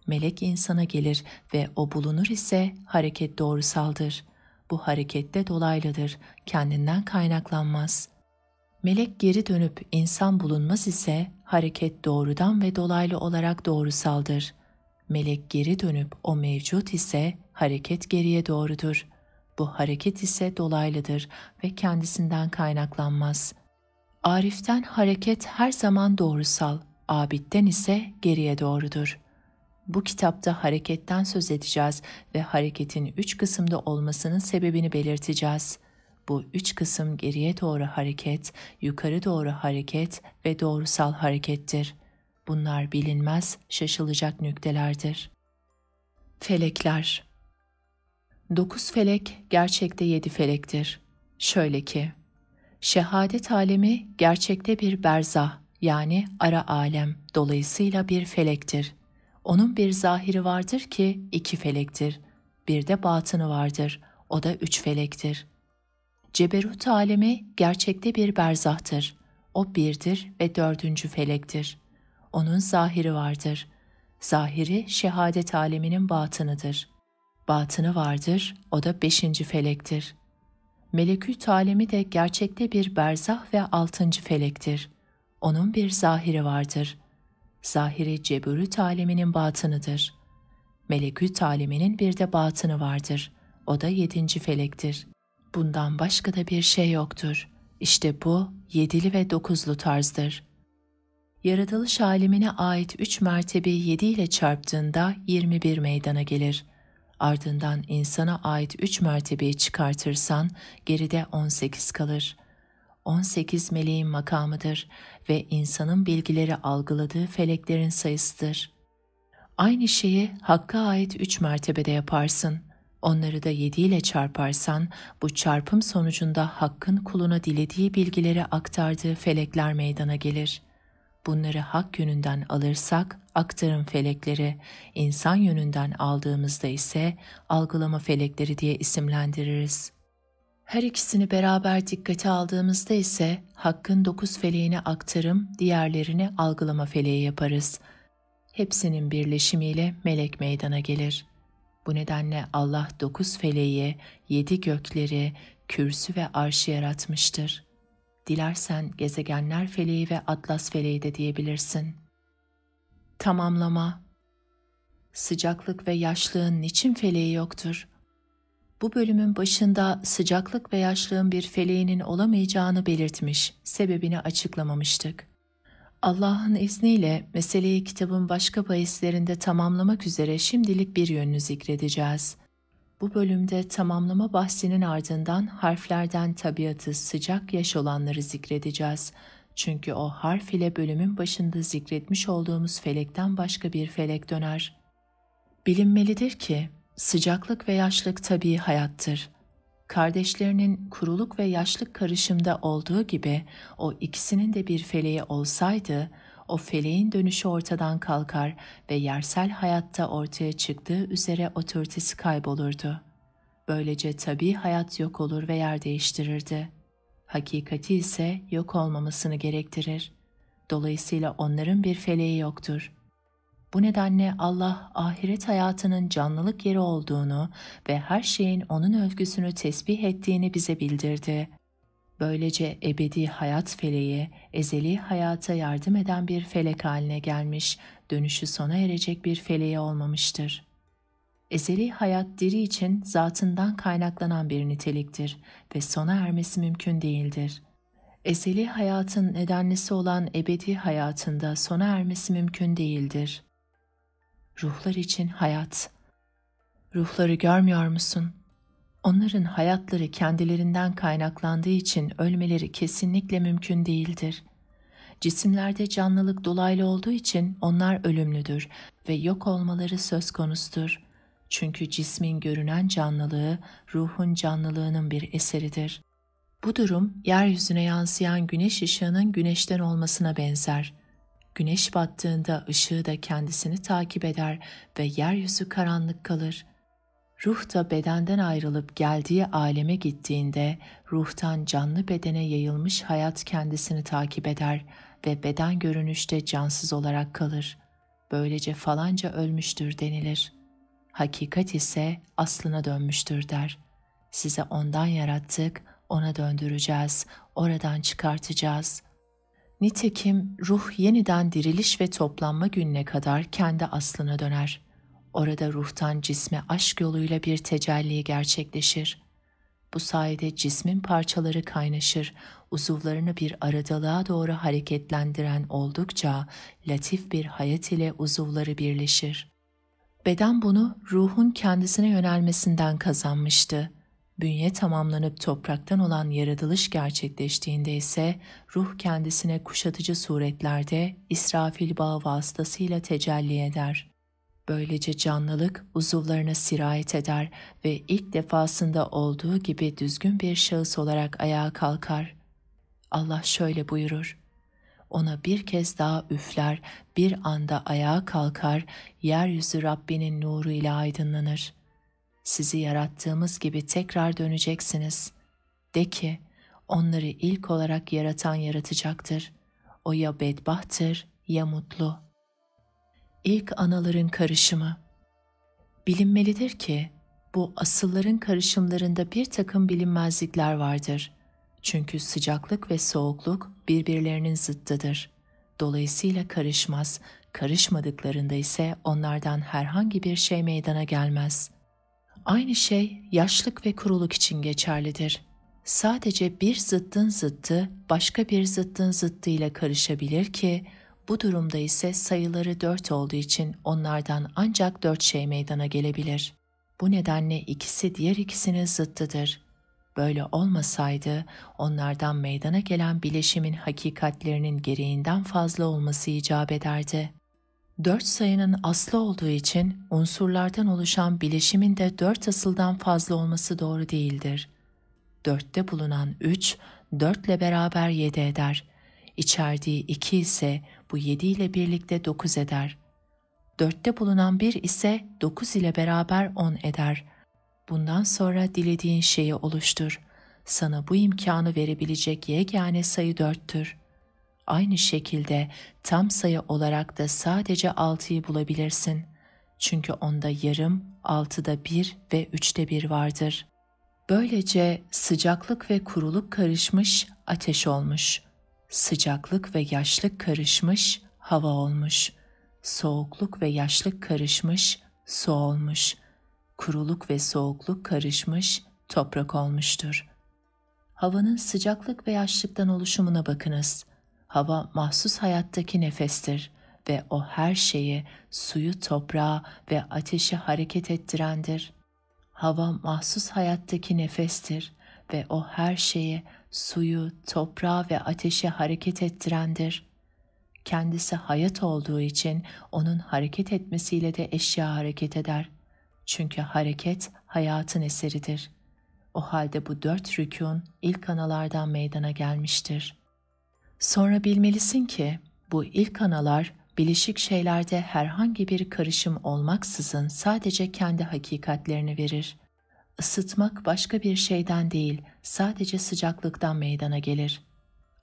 Melek insana gelir ve o bulunur ise hareket doğrusaldır. Bu harekette dolaylıdır, kendinden kaynaklanmaz. Melek geri dönüp insan bulunmaz ise hareket doğrudan ve dolaylı olarak doğrusaldır. Melek geri dönüp o mevcut ise hareket geriye doğrudur. Bu hareket ise dolaylıdır ve kendisinden kaynaklanmaz. Arif'ten hareket her zaman doğrusal, abidden ise geriye doğrudur. Bu kitapta hareketten söz edeceğiz ve hareketin 3 kısımda olmasının sebebini belirteceğiz. Bu 3 kısım geriye doğru hareket, yukarı doğru hareket ve doğrusal harekettir. Bunlar bilinmez, şaşılacak nüktelerdir. Felekler 9 felek gerçekte 7 felektir. Şöyle ki, şehadet alemi gerçekte bir berzah yani ara alem, dolayısıyla bir felektir. Onun bir zahiri vardır ki 2 felektir. Bir de batını vardır, o da 3 felektir. Ceberut alemi gerçekte bir berzahtır. O birdir ve 4. felektir. Onun zahiri vardır. Zahiri şehadet aleminin batınıdır. Batını vardır, o da 5. felektir. Melekût alemi de gerçekte bir berzah ve 6. felektir. Onun bir zahiri vardır. Zahiri ceberut aleminin batınıdır. Melekût aleminin bir de batını vardır. O da 7. felektir. Bundan başka da bir şey yoktur. İşte bu 7'li ve 9'lu tarzdır. Yaratılış alemine ait 3 mertebeyi 7 ile çarptığında 21 meydana gelir. Ardından insana ait 3 mertebeyi çıkartırsan geride 18 kalır. 18 meleğin makamıdır ve insanın bilgileri algıladığı feleklerin sayısıdır. Aynı şeyi Hakk'a ait 3 mertebede yaparsın. Onları da 7 ile çarparsan bu çarpım sonucunda Hakk'ın kuluna dilediği bilgileri aktardığı felekler meydana gelir. Bunları hak yönünden alırsak aktarım felekleri, insan yönünden aldığımızda ise algılama felekleri diye isimlendiririz. Her ikisini beraber dikkate aldığımızda ise Hakk'ın 9 feleğini aktarım, diğerlerini algılama feleği yaparız. Hepsinin birleşimiyle melek meydana gelir. Bu nedenle Allah 9 feleği, 7 gökleri, kürsü ve arşı yaratmıştır. Dilersen gezegenler feleği ve atlas feleği de diyebilirsin. Tamamlama. Sıcaklık ve yaşlığın niçin feleği yoktur? Bu bölümün başında sıcaklık ve yaşlığın bir feleğinin olamayacağını belirtmiş, sebebini açıklamamıştık. Allah'ın izniyle meseleyi kitabın başka bahislerinde tamamlamak üzere şimdilik bir yönünü zikredeceğiz. Bu bölümde tamamlama bahsinin ardından harflerden tabiatı sıcak yaş olanları zikredeceğiz. Çünkü o harf ile bölümün başında zikretmiş olduğumuz felekten başka bir felek döner. Bilinmelidir ki sıcaklık ve yaşlık tabii hayattır. Kardeşlerinin kuruluk ve yaşlık karışımda olduğu gibi o ikisinin de bir feleği olsaydı, o feleğin dönüşü ortadan kalkar ve yersel hayatta ortaya çıktığı üzere otoritesi kaybolurdu. Böylece tabii hayat yok olur ve yer değiştirirdi. Hakikati ise yok olmamasını gerektirir. Dolayısıyla onların bir feleği yoktur. Bu nedenle Allah ahiret hayatının canlılık yeri olduğunu ve her şeyin onun övgüsünü tesbih ettiğini bize bildirdi. Böylece ebedi hayat feleği, ezeli hayata yardım eden bir felek haline gelmiş, dönüşü sona erecek bir feleği olmamıştır. Ezeli hayat diri için zatından kaynaklanan bir niteliktir ve sona ermesi mümkün değildir. Ezeli hayatın nedenlisi olan ebedi hayatında sona ermesi mümkün değildir. Ruhlar için hayat. Ruhları görmüyor musun? Onların hayatları kendilerinden kaynaklandığı için ölmeleri kesinlikle mümkün değildir. Cisimlerde canlılık dolaylı olduğu için onlar ölümlüdür ve yok olmaları söz konusudur. Çünkü cismin görünen canlılığı ruhun canlılığının bir eseridir. Bu durum yeryüzüne yansıyan güneş ışığının güneşten olmasına benzer. Güneş battığında ışığı da kendisini takip eder ve yeryüzü karanlık kalır. Ruh da bedenden ayrılıp geldiği aleme gittiğinde ruhtan canlı bedene yayılmış hayat kendisini takip eder ve beden görünüşte cansız olarak kalır. Böylece falanca ölmüştür denilir. Hakikat ise aslına dönmüştür der. Size ondan yarattık, ona döndüreceğiz, oradan çıkartacağız. Nitekim ruh yeniden diriliş ve toplanma gününe kadar kendi aslına döner. Orada ruhtan cisme aşk yoluyla bir tecelli gerçekleşir. Bu sayede cismin parçaları kaynaşır, uzuvlarını bir aradalığa doğru hareketlendiren oldukça latif bir hayat ile uzuvları birleşir. Beden bunu ruhun kendisine yönelmesinden kazanmıştı. Bünye tamamlanıp topraktan olan yaratılış gerçekleştiğinde ise ruh kendisine kuşatıcı suretlerde İsrafil bağı vasıtasıyla tecelli eder. Böylece canlılık uzuvlarına sirayet eder ve ilk defasında olduğu gibi düzgün bir şahıs olarak ayağa kalkar. Allah şöyle buyurur: ona bir kez daha üfler, bir anda ayağa kalkar, yeryüzü Rabbinin nuru ile aydınlanır. Sizi yarattığımız gibi tekrar döneceksiniz. De ki, onları ilk olarak yaratan yaratacaktır. O ya bedbahttır ya mutlu. İlk anaların karışımı. Bilinmelidir ki, bu asılların karışımlarında bir takım bilinmezlikler vardır. Çünkü sıcaklık ve soğukluk birbirlerinin zıttıdır. Dolayısıyla karışmaz, karışmadıklarında ise onlardan herhangi bir şey meydana gelmez. Aynı şey yaşlık ve kuruluk için geçerlidir. Sadece bir zıttın zıttı başka bir zıttın zıttıyla karışabilir ki, bu durumda ise sayıları 4 olduğu için onlardan ancak 4 şey meydana gelebilir. Bu nedenle ikisi diğer ikisinin zıttıdır. Böyle olmasaydı onlardan meydana gelen bileşimin hakikatlerinin gereğinden fazla olması icap ederdi. 4 sayının aslı olduğu için unsurlardan oluşan bileşimin de 4 asıldan fazla olması doğru değildir. 4'te bulunan 3, 4 ile beraber 7 eder. İçerdiği 2 ise bu 7 ile birlikte 9 eder. 4'te bulunan 1 ise 9 ile beraber 10 eder. Bundan sonra dilediğin şeyi oluştur. Sana bu imkanı verebilecek yegane sayı 4'tür. Aynı şekilde tam sayı olarak da sadece 6'yı bulabilirsin. Çünkü onda yarım, 6'da 1 ve 3'te 1 vardır. Böylece sıcaklık ve kuruluk karışmış, ateş olmuş. Sıcaklık ve yaşlık karışmış, hava olmuş. Soğukluk ve yaşlık karışmış, su olmuş. Kuruluk ve soğukluk karışmış, toprak olmuştur. Havanın sıcaklık ve yaşlıktan oluşumuna bakınız. Hava mahsus hayattaki nefestir ve o her şeyi, suyu, toprağı ve ateşi hareket ettirendir. Hava mahsus hayattaki nefestir ve o her şeyi, suyu, toprağı ve ateşi hareket ettirendir. Kendisi hayat olduğu için onun hareket etmesiyle de eşya hareket eder. Çünkü hareket hayatın eseridir. O halde bu 4 rükûn ilk analardan meydana gelmiştir. Sonra bilmelisin ki bu ilk analar bileşik şeylerde herhangi bir karışım olmaksızın sadece kendi hakikatlerini verir. Isıtmak başka bir şeyden değil, sadece sıcaklıktan meydana gelir.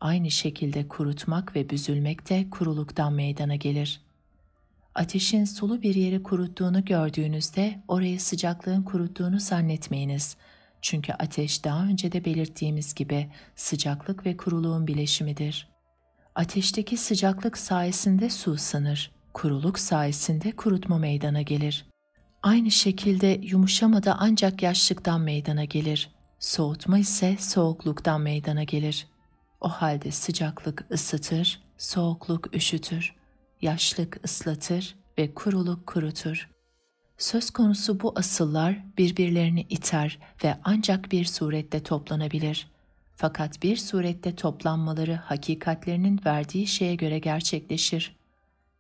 Aynı şekilde kurutmak ve büzülmek de kuruluktan meydana gelir. Ateşin sulu bir yeri kuruttuğunu gördüğünüzde orayı sıcaklığın kuruttuğunu zannetmeyiniz. Çünkü ateş daha önce de belirttiğimiz gibi sıcaklık ve kuruluğun bileşimidir. Ateşteki sıcaklık sayesinde su ısınır, kuruluk sayesinde kurutma meydana gelir. Aynı şekilde yumuşama da ancak yaşlıktan meydana gelir. Soğutma ise soğukluktan meydana gelir. O halde sıcaklık ısıtır, soğukluk üşütür, yaşlık ıslatır ve kuruluk kurutur. Söz konusu bu asıllar birbirlerini iter ve ancak bir surette toplanabilir. Fakat bir surette toplanmaları hakikatlerinin verdiği şeye göre gerçekleşir.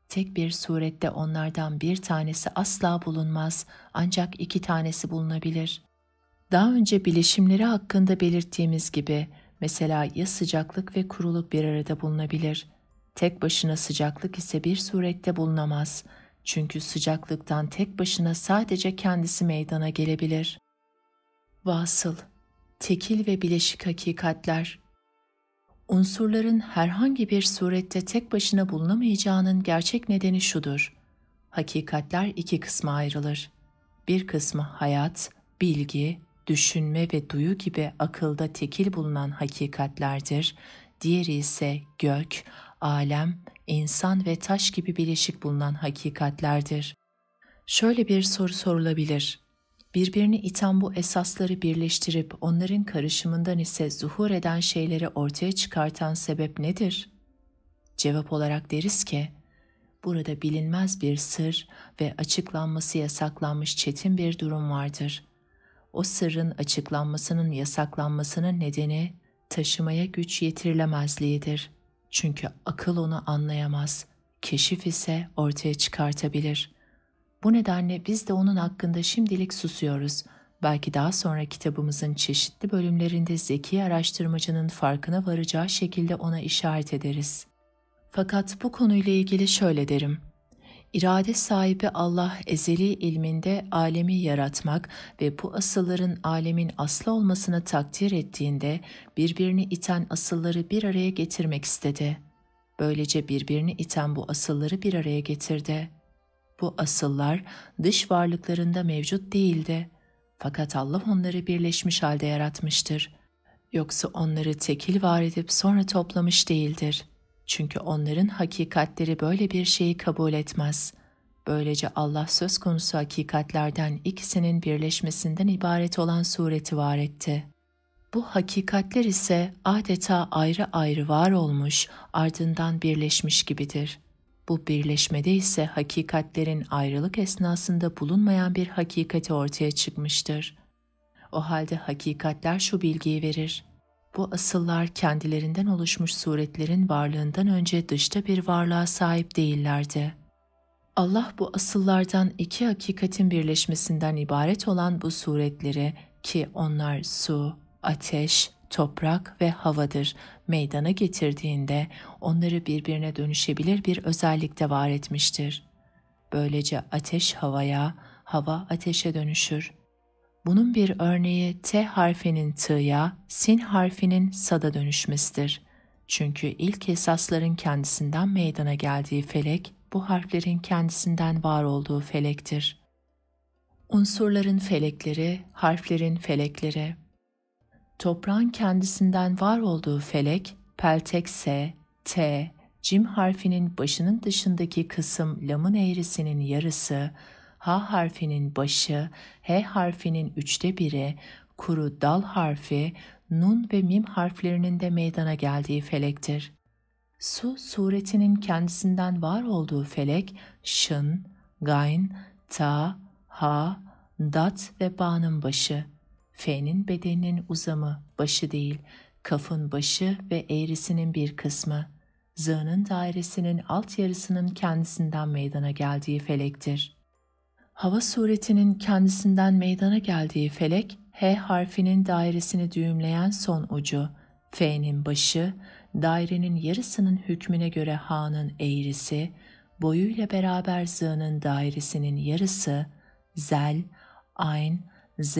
Tek bir surette onlardan bir tanesi asla bulunmaz, ancak iki tanesi bulunabilir. Daha önce bileşimleri hakkında belirttiğimiz gibi, mesela ya sıcaklık ve kuruluk bir arada bulunabilir. Tek başına sıcaklık ise bir surette bulunamaz. Çünkü sıcaklıktan tek başına sadece kendisi meydana gelebilir. Vasıl, tekil ve bileşik hakikatler. Unsurların herhangi bir surette tek başına bulunamayacağının gerçek nedeni şudur. Hakikatler iki kısma ayrılır. Bir kısmı hayat, bilgi, düşünme ve duyu gibi akılda tekil bulunan hakikatlerdir. Diğeri ise gök, alem, insan ve taş gibi bileşik bulunan hakikatlerdir. Şöyle bir soru sorulabilir. Birbirini iten bu esasları birleştirip onların karışımından ise zuhur eden şeyleri ortaya çıkartan sebep nedir? Cevap olarak deriz ki, burada bilinmez bir sır ve açıklanması yasaklanmış çetin bir durum vardır. O sırrın açıklanmasının yasaklanmasının nedeni taşımaya güç yetirilemezliğidir. Çünkü akıl onu anlayamaz, keşif ise ortaya çıkartabilir. Bu nedenle biz de onun hakkında şimdilik susuyoruz. Belki daha sonra kitabımızın çeşitli bölümlerinde zeki araştırmacının farkına varacağı şekilde ona işaret ederiz. Fakat bu konuyla ilgili şöyle derim. İrade sahibi Allah ezeli ilminde alemi yaratmak ve bu asılların alemin aslı olmasını takdir ettiğinde birbirini iten asılları bir araya getirmek istedi. Böylece birbirini iten bu asılları bir araya getirdi. Bu asıllar dış varlıklarında mevcut değildi. Fakat Allah onları birleşmiş halde yaratmıştır. Yoksa onları tekil var edip sonra toplamış değildir. Çünkü onların hakikatleri böyle bir şeyi kabul etmez. Böylece Allah söz konusu hakikatlerden ikisinin birleşmesinden ibaret olan sureti var etti. Bu hakikatler ise adeta ayrı ayrı var olmuş, ardından birleşmiş gibidir. Bu birleşmede ise hakikatlerin ayrılık esnasında bulunmayan bir hakikati ortaya çıkmıştır. O halde hakikatler şu bilgiyi verir. Bu asıllar kendilerinden oluşmuş suretlerin varlığından önce dışta bir varlığa sahip değillerdi. Allah bu asıllardan iki hakikatin birleşmesinden ibaret olan bu suretleri, ki onlar su, ateş, toprak ve havadır, meydana getirdiğinde onları birbirine dönüşebilir bir özellikte var etmiştir. Böylece ateş havaya, hava ateşe dönüşür. Bunun bir örneği T harfinin T'ya, Sin harfinin Sad'a dönüşmesidir. Çünkü ilk esasların kendisinden meydana geldiği felek, bu harflerin kendisinden var olduğu felektir. Unsurların felekleri, harflerin felekleri. Toprağın kendisinden var olduğu felek, peltek S, T, cim harfinin başının dışındaki kısım lamın eğrisinin yarısı, H harfinin başı, H harfinin 1/3, kuru dal harfi, nun ve mim harflerinin de meydana geldiği felektir. Su suretinin kendisinden var olduğu felek, şın, gayn, ta, ha, dat ve ba'nın başı. F'nin bedeninin uzamı, başı değil, kafın başı ve eğrisinin bir kısmı. Z'nın dairesinin alt yarısının kendisinden meydana geldiği felektir. Hava suretinin kendisinden meydana geldiği felek, H harfinin dairesini düğümleyen son ucu, F'nin başı, dairenin yarısının hükmüne göre H'nın eğrisi, boyuyla beraber Z'nın dairesinin yarısı, zel, ayn, z,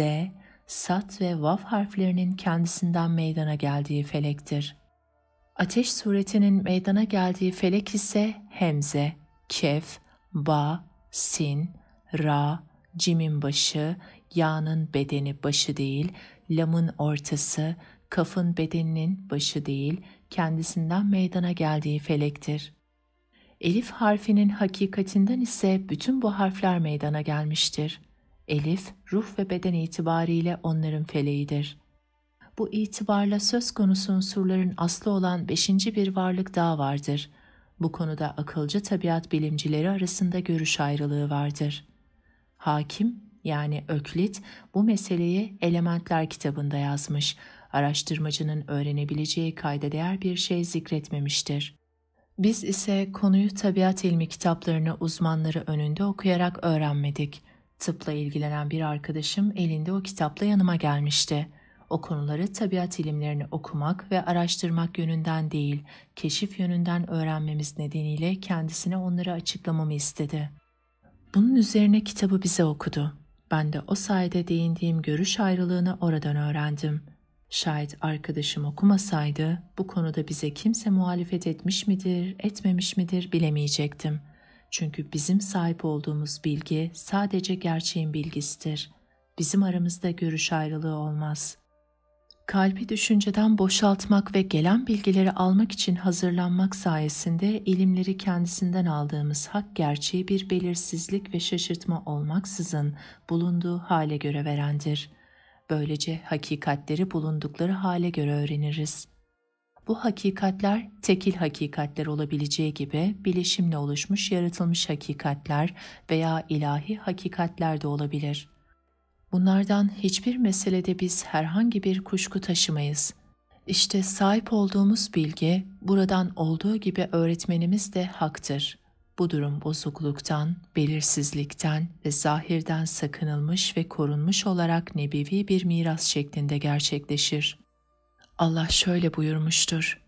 sat ve vav harflerinin kendisinden meydana geldiği felektir. Ateş suretinin meydana geldiği felek ise hemze, kef, ba, sin, ra, cimin başı, ya'nın bedeni başı değil, lamın ortası, kafın bedeninin başı değil, kendisinden meydana geldiği felektir. Elif harfinin hakikatinden ise bütün bu harfler meydana gelmiştir. Elif, ruh ve beden itibariyle onların feleğidir. Bu itibarla söz konusu unsurların aslı olan beşinci bir varlık daha vardır. Bu konuda akılcı tabiat bilimcileri arasında görüş ayrılığı vardır. Hakim, yani Öklit, bu meseleyi Elementler kitabında yazmış, araştırmacının öğrenebileceği kayda değer bir şey zikretmemiştir. Biz ise konuyu tabiat ilmi kitaplarını uzmanları önünde okuyarak öğrenmedik. Tıpla ilgilenen bir arkadaşım elinde o kitapla yanıma gelmişti. O konuları tabiat ilimlerini okumak ve araştırmak yönünden değil, keşif yönünden öğrenmemiz nedeniyle kendisine onları açıklamamı istedi. Bunun üzerine kitabı bize okudu. Ben de o sayede değindiğim görüş ayrılığını oradan öğrendim. Şayet arkadaşım okumasaydı bu konuda bize kimse muhalefet etmiş midir, etmemiş midir bilemeyecektim. Çünkü bizim sahip olduğumuz bilgi sadece gerçeğin bilgisidir. Bizim aramızda görüş ayrılığı olmaz. Kalbi düşünceden boşaltmak ve gelen bilgileri almak için hazırlanmak sayesinde ilimleri kendisinden aldığımız hak gerçeği bir belirsizlik ve şaşırtma olmaksızın bulunduğu hale göre verendir. Böylece hakikatleri bulundukları hale göre öğreniriz. Bu hakikatler tekil hakikatler olabileceği gibi bilişimle oluşmuş yaratılmış hakikatler veya ilahi hakikatler de olabilir. Bunlardan hiçbir meselede biz herhangi bir kuşku taşımayız. İşte sahip olduğumuz bilgi buradan olduğu gibi öğretmenimiz de haktır. Bu durum bozukluktan, belirsizlikten ve zahirden sakınılmış ve korunmuş olarak nebevi bir miras şeklinde gerçekleşir. Allah şöyle buyurmuştur: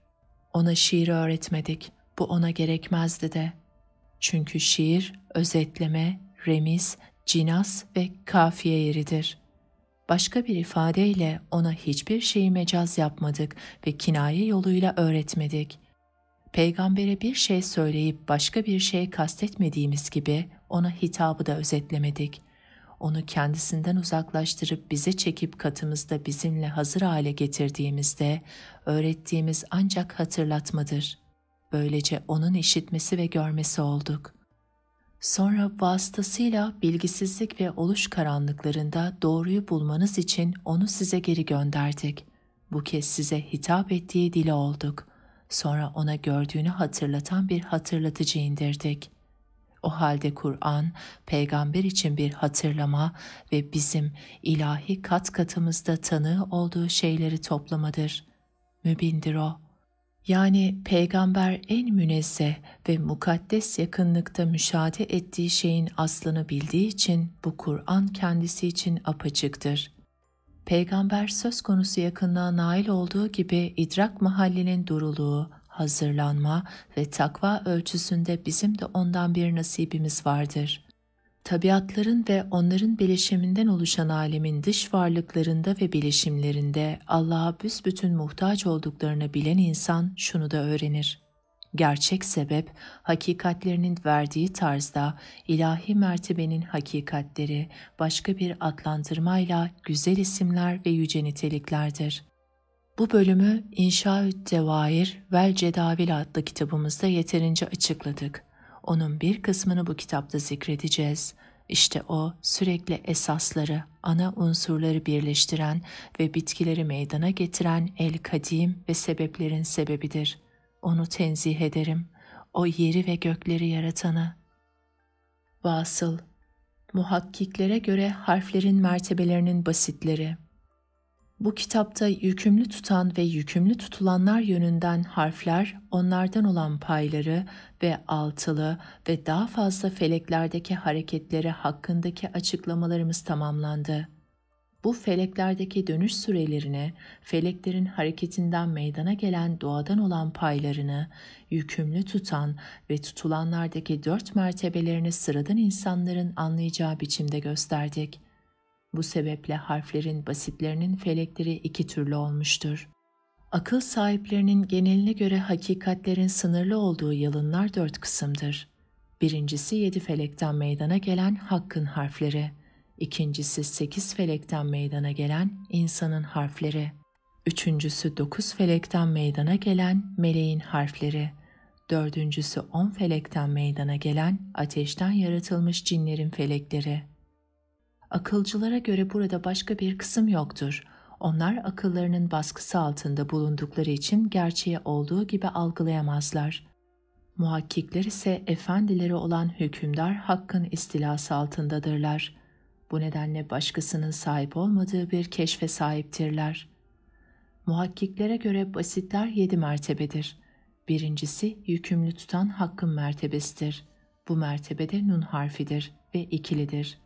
ona şiir öğretmedik, bu ona gerekmezdi de. Çünkü şiir, özetleme, remiz, cinas ve kafiye yeridir. Başka bir ifadeyle ona hiçbir şeyi mecaz yapmadık ve kinaye yoluyla öğretmedik. Peygambere bir şey söyleyip başka bir şey kastetmediğimiz gibi ona hitabı da özetlemedik. Onu kendisinden uzaklaştırıp bize çekip katımızda bizimle hazır hale getirdiğimizde öğrettiğimiz ancak hatırlatmadır. Böylece onun işitmesi ve görmesi olduk. Sonra vasıtasıyla bilgisizlik ve oluş karanlıklarında doğruyu bulmanız için onu size geri gönderdik. Bu kez size hitap ettiği dili olduk. Sonra ona gördüğünü hatırlatan bir hatırlatıcı indirdik. O halde Kur'an, peygamber için bir hatırlama ve bizim ilahi kat katımızda tanığı olduğu şeyleri toplamadır. Mübindir o. Yani peygamber en münezzeh ve mukaddes yakınlıkta müşahede ettiği şeyin aslını bildiği için bu Kur'an kendisi için apaçıktır. Peygamber söz konusu yakınlığa nail olduğu gibi idrak mahallinin duruluğu, hazırlanma ve takva ölçüsünde bizim de ondan bir nasibimiz vardır. Tabiatların ve onların bileşiminden oluşan alemin dış varlıklarında ve bileşimlerinde Allah'a büsbütün muhtaç olduklarını bilen insan şunu da öğrenir: gerçek sebep, hakikatlerinin verdiği tarzda ilahi mertebenin hakikatleri başka bir adlandırmayla güzel isimler ve yüce niteliklerdir. Bu bölümü İnşa-ü Devair vel Cedavil adlı kitabımızda yeterince açıkladık. Onun bir kısmını bu kitapta zikredeceğiz. İşte o sürekli esasları, ana unsurları birleştiren ve bitkileri meydana getiren el-kadim ve sebeplerin sebebidir. Onu tenzih ederim, o yeri ve gökleri yaratanı. Vasıl, muhakkiklere göre harflerin mertebelerinin basitleri. Bu kitapta yükümlü tutan ve yükümlü tutulanlar yönünden harfler, onlardan olan payları ve altılı ve daha fazla feleklerdeki hareketleri hakkındaki açıklamalarımız tamamlandı. Bu feleklerdeki dönüş sürelerine, feleklerin hareketinden meydana gelen doğadan olan paylarını, yükümlü tutan ve tutulanlardaki 4 mertebelerini sıradan insanların anlayacağı biçimde gösterdik. Bu sebeple harflerin basitlerinin felekleri 2 türlü olmuştur. Akıl sahiplerinin geneline göre hakikatlerin sınırlı olduğu yalınlar 4 kısımdır. Birincisi 7 felekten meydana gelen hakkın harfleri. İkincisi 8 felekten meydana gelen insanın harfleri. Üçüncüsü 9 felekten meydana gelen meleğin harfleri. Dördüncüsü 10 felekten meydana gelen ateşten yaratılmış cinlerin felekleri. Akılcılara göre burada başka bir kısım yoktur. Onlar akıllarının baskısı altında bulundukları için gerçeği olduğu gibi algılayamazlar. Muhakkikler ise efendileri olan hükümdar Hakk'ın istilası altındadırlar. Bu nedenle başkasının sahip olmadığı bir keşfe sahiptirler. Muhakkiklere göre basitler 7 mertebedir. Birincisi yükümlü tutan Hakk'ın mertebesidir. Bu mertebede nun harfidir ve ikilidir.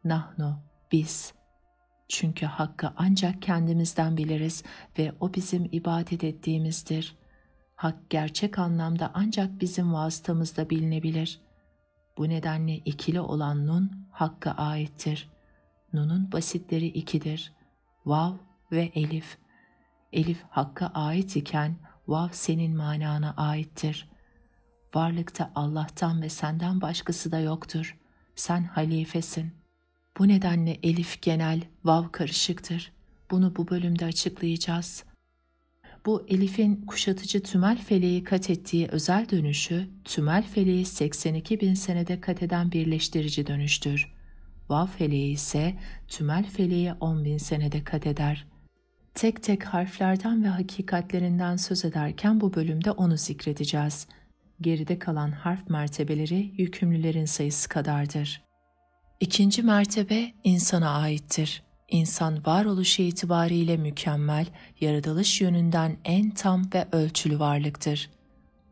Nahnu, biz. Çünkü Hakk'ı ancak kendimizden biliriz ve O bizim ibadet ettiğimizdir. Hak gerçek anlamda ancak bizim vasıtamızda bilinebilir. Bu nedenle ikili olan nun Hakk'a aittir. Nun'un basitleri 2'dir. Vav ve elif. Elif Hakk'a ait iken vav senin manana aittir. Varlıkta Allah'tan ve senden başkası da yoktur. Sen halifesin. Bu nedenle elif genel, vav karışıktır. Bunu bu bölümde açıklayacağız. Bu elifin kuşatıcı tümel feleği kat ettiği özel dönüşü, tümel feleği 82 bin senede kat eden birleştirici dönüştür. Vav feleği ise tümel feleği 10 bin senede kat eder. Tek tek harflerden ve hakikatlerinden söz ederken bu bölümde onu zikredeceğiz. Geride kalan harf mertebeleri yükümlülerin sayısı kadardır. İkinci mertebe insana aittir. İnsan varoluşu itibariyle mükemmel, yaratılış yönünden en tam ve ölçülü varlıktır.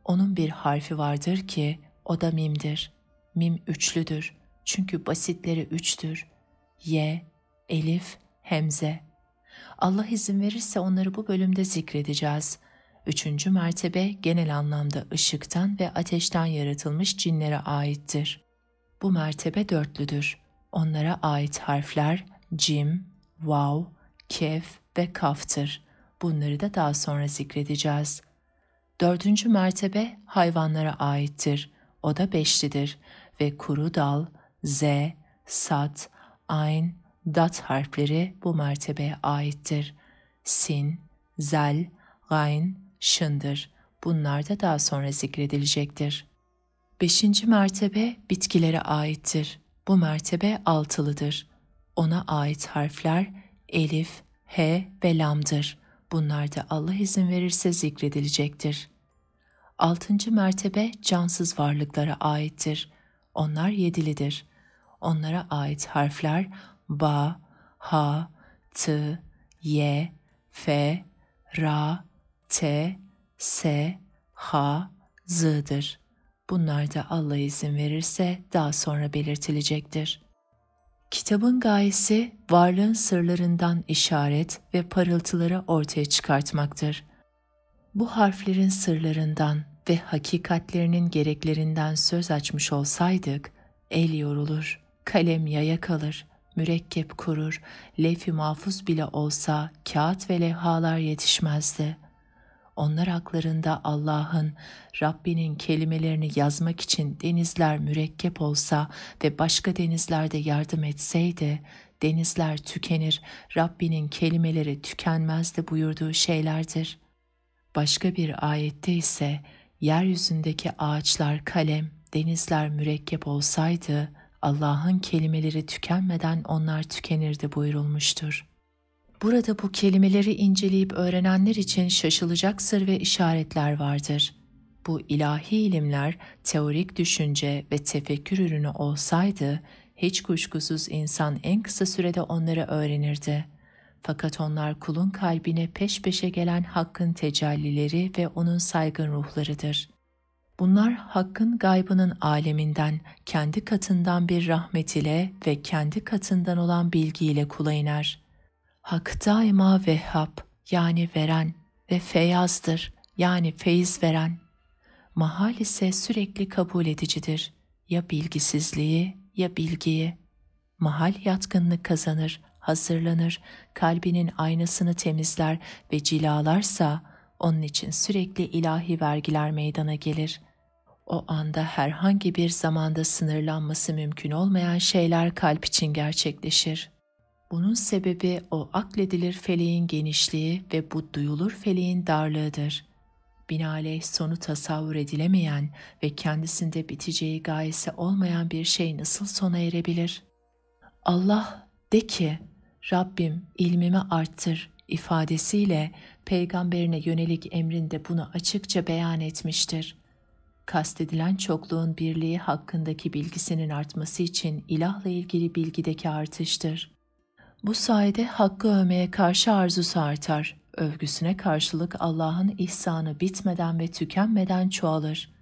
Onun bir harfi vardır ki o da mimdir. Mim üçlüdür. Çünkü basitleri üçtür. Y, elif, hemze. Allah izin verirse onları bu bölümde zikredeceğiz. Üçüncü mertebe genel anlamda ışıktan ve ateşten yaratılmış cinlere aittir. Bu mertebe dörtlüdür. Onlara ait harfler cim, vav, kef ve kaftır. Bunları da daha sonra zikredeceğiz. Dördüncü mertebe hayvanlara aittir. O da beşlidir ve kuru dal, z, sat, ayn, dat harfleri bu mertebeye aittir. Sin, zel, gayn, şındır. Bunlar da daha sonra zikredilecektir. Beşinci mertebe bitkilere aittir. Bu mertebe altılıdır. Ona ait harfler elif, he ve lam'dır. Bunlar da Allah izin verirse zikredilecektir. Altıncı mertebe cansız varlıklara aittir. Onlar yedilidir. Onlara ait harfler ba, ha, t, y, f, ra, t, s, ha, z'dır. Bunlar da Allah izin verirse daha sonra belirtilecektir. Kitabın gayesi varlığın sırlarından işaret ve parıltıları ortaya çıkartmaktır. Bu harflerin sırlarından ve hakikatlerinin gereklerinden söz açmış olsaydık, el yorulur, kalem yaya kalır, mürekkep kurur, levh-i mahfuz bile olsa kağıt ve levhalar yetişmezdi. Onlar haklarında Allah'ın, Rabbinin kelimelerini yazmak için denizler mürekkep olsa ve başka denizlerde yardım etseydi, denizler tükenir, Rabbinin kelimeleri tükenmezdi buyurduğu şeylerdir. Başka bir ayette ise, yeryüzündeki ağaçlar kalem, denizler mürekkep olsaydı, Allah'ın kelimeleri tükenmeden onlar tükenirdi buyurulmuştur. Burada bu kelimeleri inceleyip öğrenenler için şaşılacak sır ve işaretler vardır. Bu ilahi ilimler teorik düşünce ve tefekkür ürünü olsaydı, hiç kuşkusuz insan en kısa sürede onları öğrenirdi. Fakat onlar kulun kalbine peş peşe gelen Hakk'ın tecellileri ve onun saygın ruhlarıdır. Bunlar Hakk'ın gaybının aleminden, kendi katından bir rahmet ile ve kendi katından olan bilgiyle kula iner. Hak daima Vehhab yani veren ve Feyyaz'dır yani feyiz veren. Mahal ise sürekli kabul edicidir. Ya bilgisizliği ya bilgiyi. Mahal yatkınlık kazanır, hazırlanır, kalbinin aynasını temizler ve cilalarsa onun için sürekli ilahi vergiler meydana gelir. O anda herhangi bir zamanda sınırlanması mümkün olmayan şeyler kalp için gerçekleşir. Bunun sebebi o akledilir feleğin genişliği ve bu duyulur feleğin darlığıdır. Binaenaleyh sonu tasavvur edilemeyen ve kendisinde biteceği gayesi olmayan bir şey nasıl sona erebilir? Allah de ki, Rabbim ilmimi arttır ifadesiyle peygamberine yönelik emrinde bunu açıkça beyan etmiştir. Kastedilen çokluğun birliği hakkındaki bilgisinin artması için ilahla ilgili bilgideki artıştır. Bu sayede hakkı övmeye karşı arzusu artar. Övgüsüne karşılık Allah'ın ihsanı bitmeden ve tükenmeden çoğalır.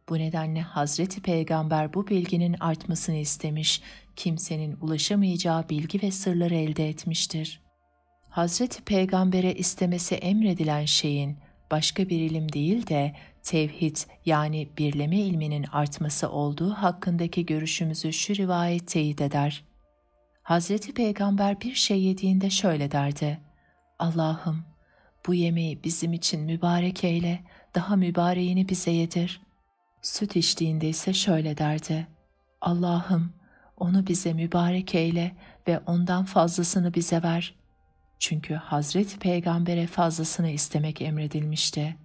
Bu nedenle Hazreti Peygamber bu bilginin artmasını istemiş, kimsenin ulaşamayacağı bilgi ve sırları elde etmiştir. Hazreti Peygamber'e istemesi emredilen şeyin başka bir ilim değil de tevhid yani birleme ilminin artması olduğu hakkındaki görüşümüzü şu rivayet teyit eder. Hazreti Peygamber bir şey yediğinde şöyle derdi: Allah'ım bu yemeği bizim için mübarek eyle, daha mübareğini bize yedir. Süt içtiğinde ise şöyle derdi: Allah'ım onu bize mübarek eyle ve ondan fazlasını bize ver. Çünkü Hazreti Peygamber'e fazlasını istemek emredilmişti.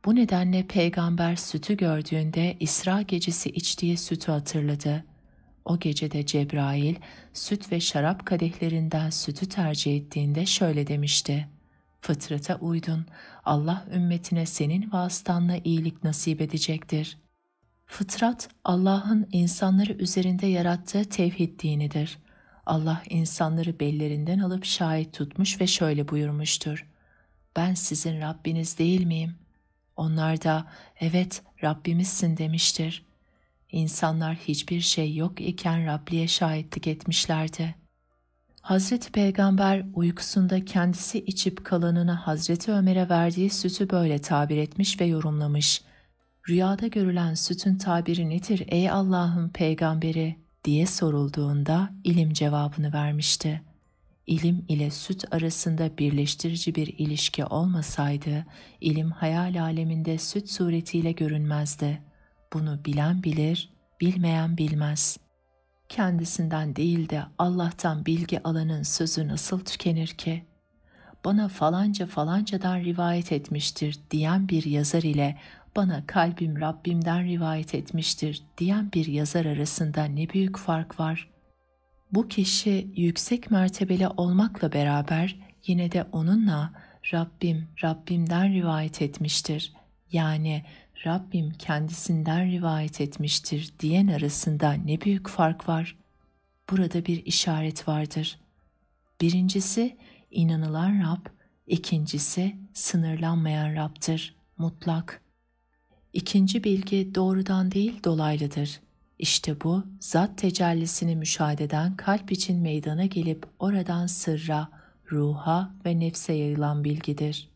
Bu nedenle Peygamber sütü gördüğünde İsra gecesi içtiği sütü hatırladı. O gecede Cebrail süt ve şarap kadehlerinden sütü tercih ettiğinde şöyle demişti: Fıtrata uydun, Allah ümmetine senin vasıtanla iyilik nasip edecektir. Fıtrat, Allah'ın insanları üzerinde yarattığı tevhid dinidir. Allah insanları bellerinden alıp şahit tutmuş ve şöyle buyurmuştur: Ben sizin Rabbiniz değil miyim? Onlar da evet Rabbimizsin demiştir. İnsanlar hiçbir şey yok iken Rabli'ye şahitlik etmişlerdi. Hazreti Peygamber uykusunda kendisi içip kalanını Hazreti Ömer'e verdiği sütü böyle tabir etmiş ve yorumlamış. Rüyada görülen sütün tabiri nedir ey Allah'ın peygamberi diye sorulduğunda ilim cevabını vermişti. İlim ile süt arasında birleştirici bir ilişki olmasaydı, ilim hayal aleminde süt suretiyle görünmezdi. Bunu bilen bilir, bilmeyen bilmez. Kendisinden değil de Allah'tan bilgi alanın sözü nasıl tükenir ki? Bana falanca falancadan rivayet etmiştir diyen bir yazar ile bana kalbim Rabbimden rivayet etmiştir diyen bir yazar arasında ne büyük fark var. Bu kişi yüksek mertebeli olmakla beraber yine de onunla Rabbim Rabbimden rivayet etmiştir, yani Rabbim kendisinden rivayet etmiştir diyen arasında ne büyük fark var. Burada bir işaret vardır. Birincisi inanılan Rab, ikincisi sınırlanmayan Rab'dır, mutlak. İkinci bilgi doğrudan değil dolaylıdır. İşte bu zat tecellisini müşahede eden kalp için meydana gelip oradan sırra, ruha ve nefse yayılan bilgidir.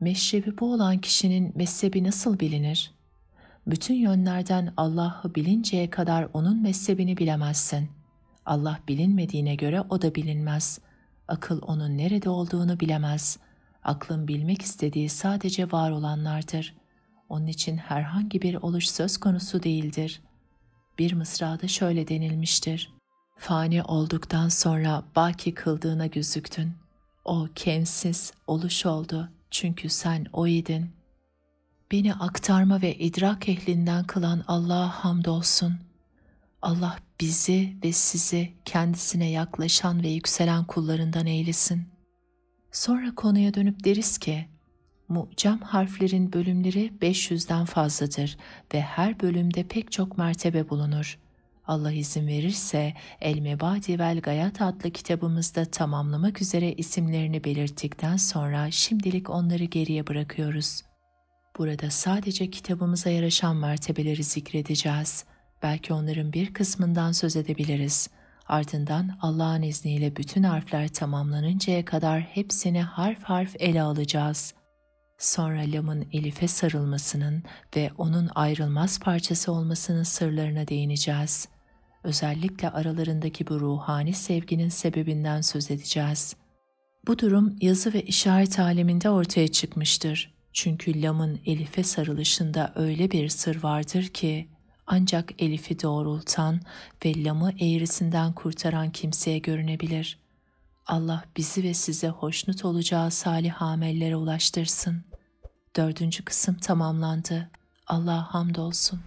Meşrebi bu olan kişinin mezhebi nasıl bilinir? Bütün yönlerden Allah'ı bilinceye kadar onun mezhebini bilemezsin. Allah bilinmediğine göre o da bilinmez. Akıl onun nerede olduğunu bilemez. Aklın bilmek istediği sadece var olanlardır. Onun için herhangi bir oluş söz konusu değildir. Bir mısrada şöyle denilmiştir: Fani olduktan sonra baki kıldığına gözüktün. O kemsiz oluş oldu çünkü sen o idin. Beni aktarma ve idrak ehlinden kılan Allah'a hamdolsun. Allah bizi ve sizi kendisine yaklaşan ve yükselen kullarından eylesin. Sonra konuya dönüp deriz ki, mucem harflerin bölümleri 500'den fazladır ve her bölümde pek çok mertebe bulunur. Allah izin verirse El-Mebadi vel Gayat adlı kitabımızda tamamlamak üzere isimlerini belirttikten sonra şimdilik onları geriye bırakıyoruz. Burada sadece kitabımıza yaraşan mertebeleri zikredeceğiz. Belki onların bir kısmından söz edebiliriz. Ardından Allah'ın izniyle bütün harfler tamamlanıncaya kadar hepsini harf harf ele alacağız. Sonra lamın elife sarılmasının ve onun ayrılmaz parçası olmasının sırlarına değineceğiz. Özellikle aralarındaki bu ruhani sevginin sebebinden söz edeceğiz. Bu durum yazı ve işaret aleminde ortaya çıkmıştır. Çünkü lamın elife sarılışında öyle bir sır vardır ki ancak elifi doğrultan ve lamı eğrisinden kurtaran kimseye görünebilir. Allah bizi ve size hoşnut olacağı salih amellere ulaştırsın. 4. kısım tamamlandı. Allah'a hamdolsun.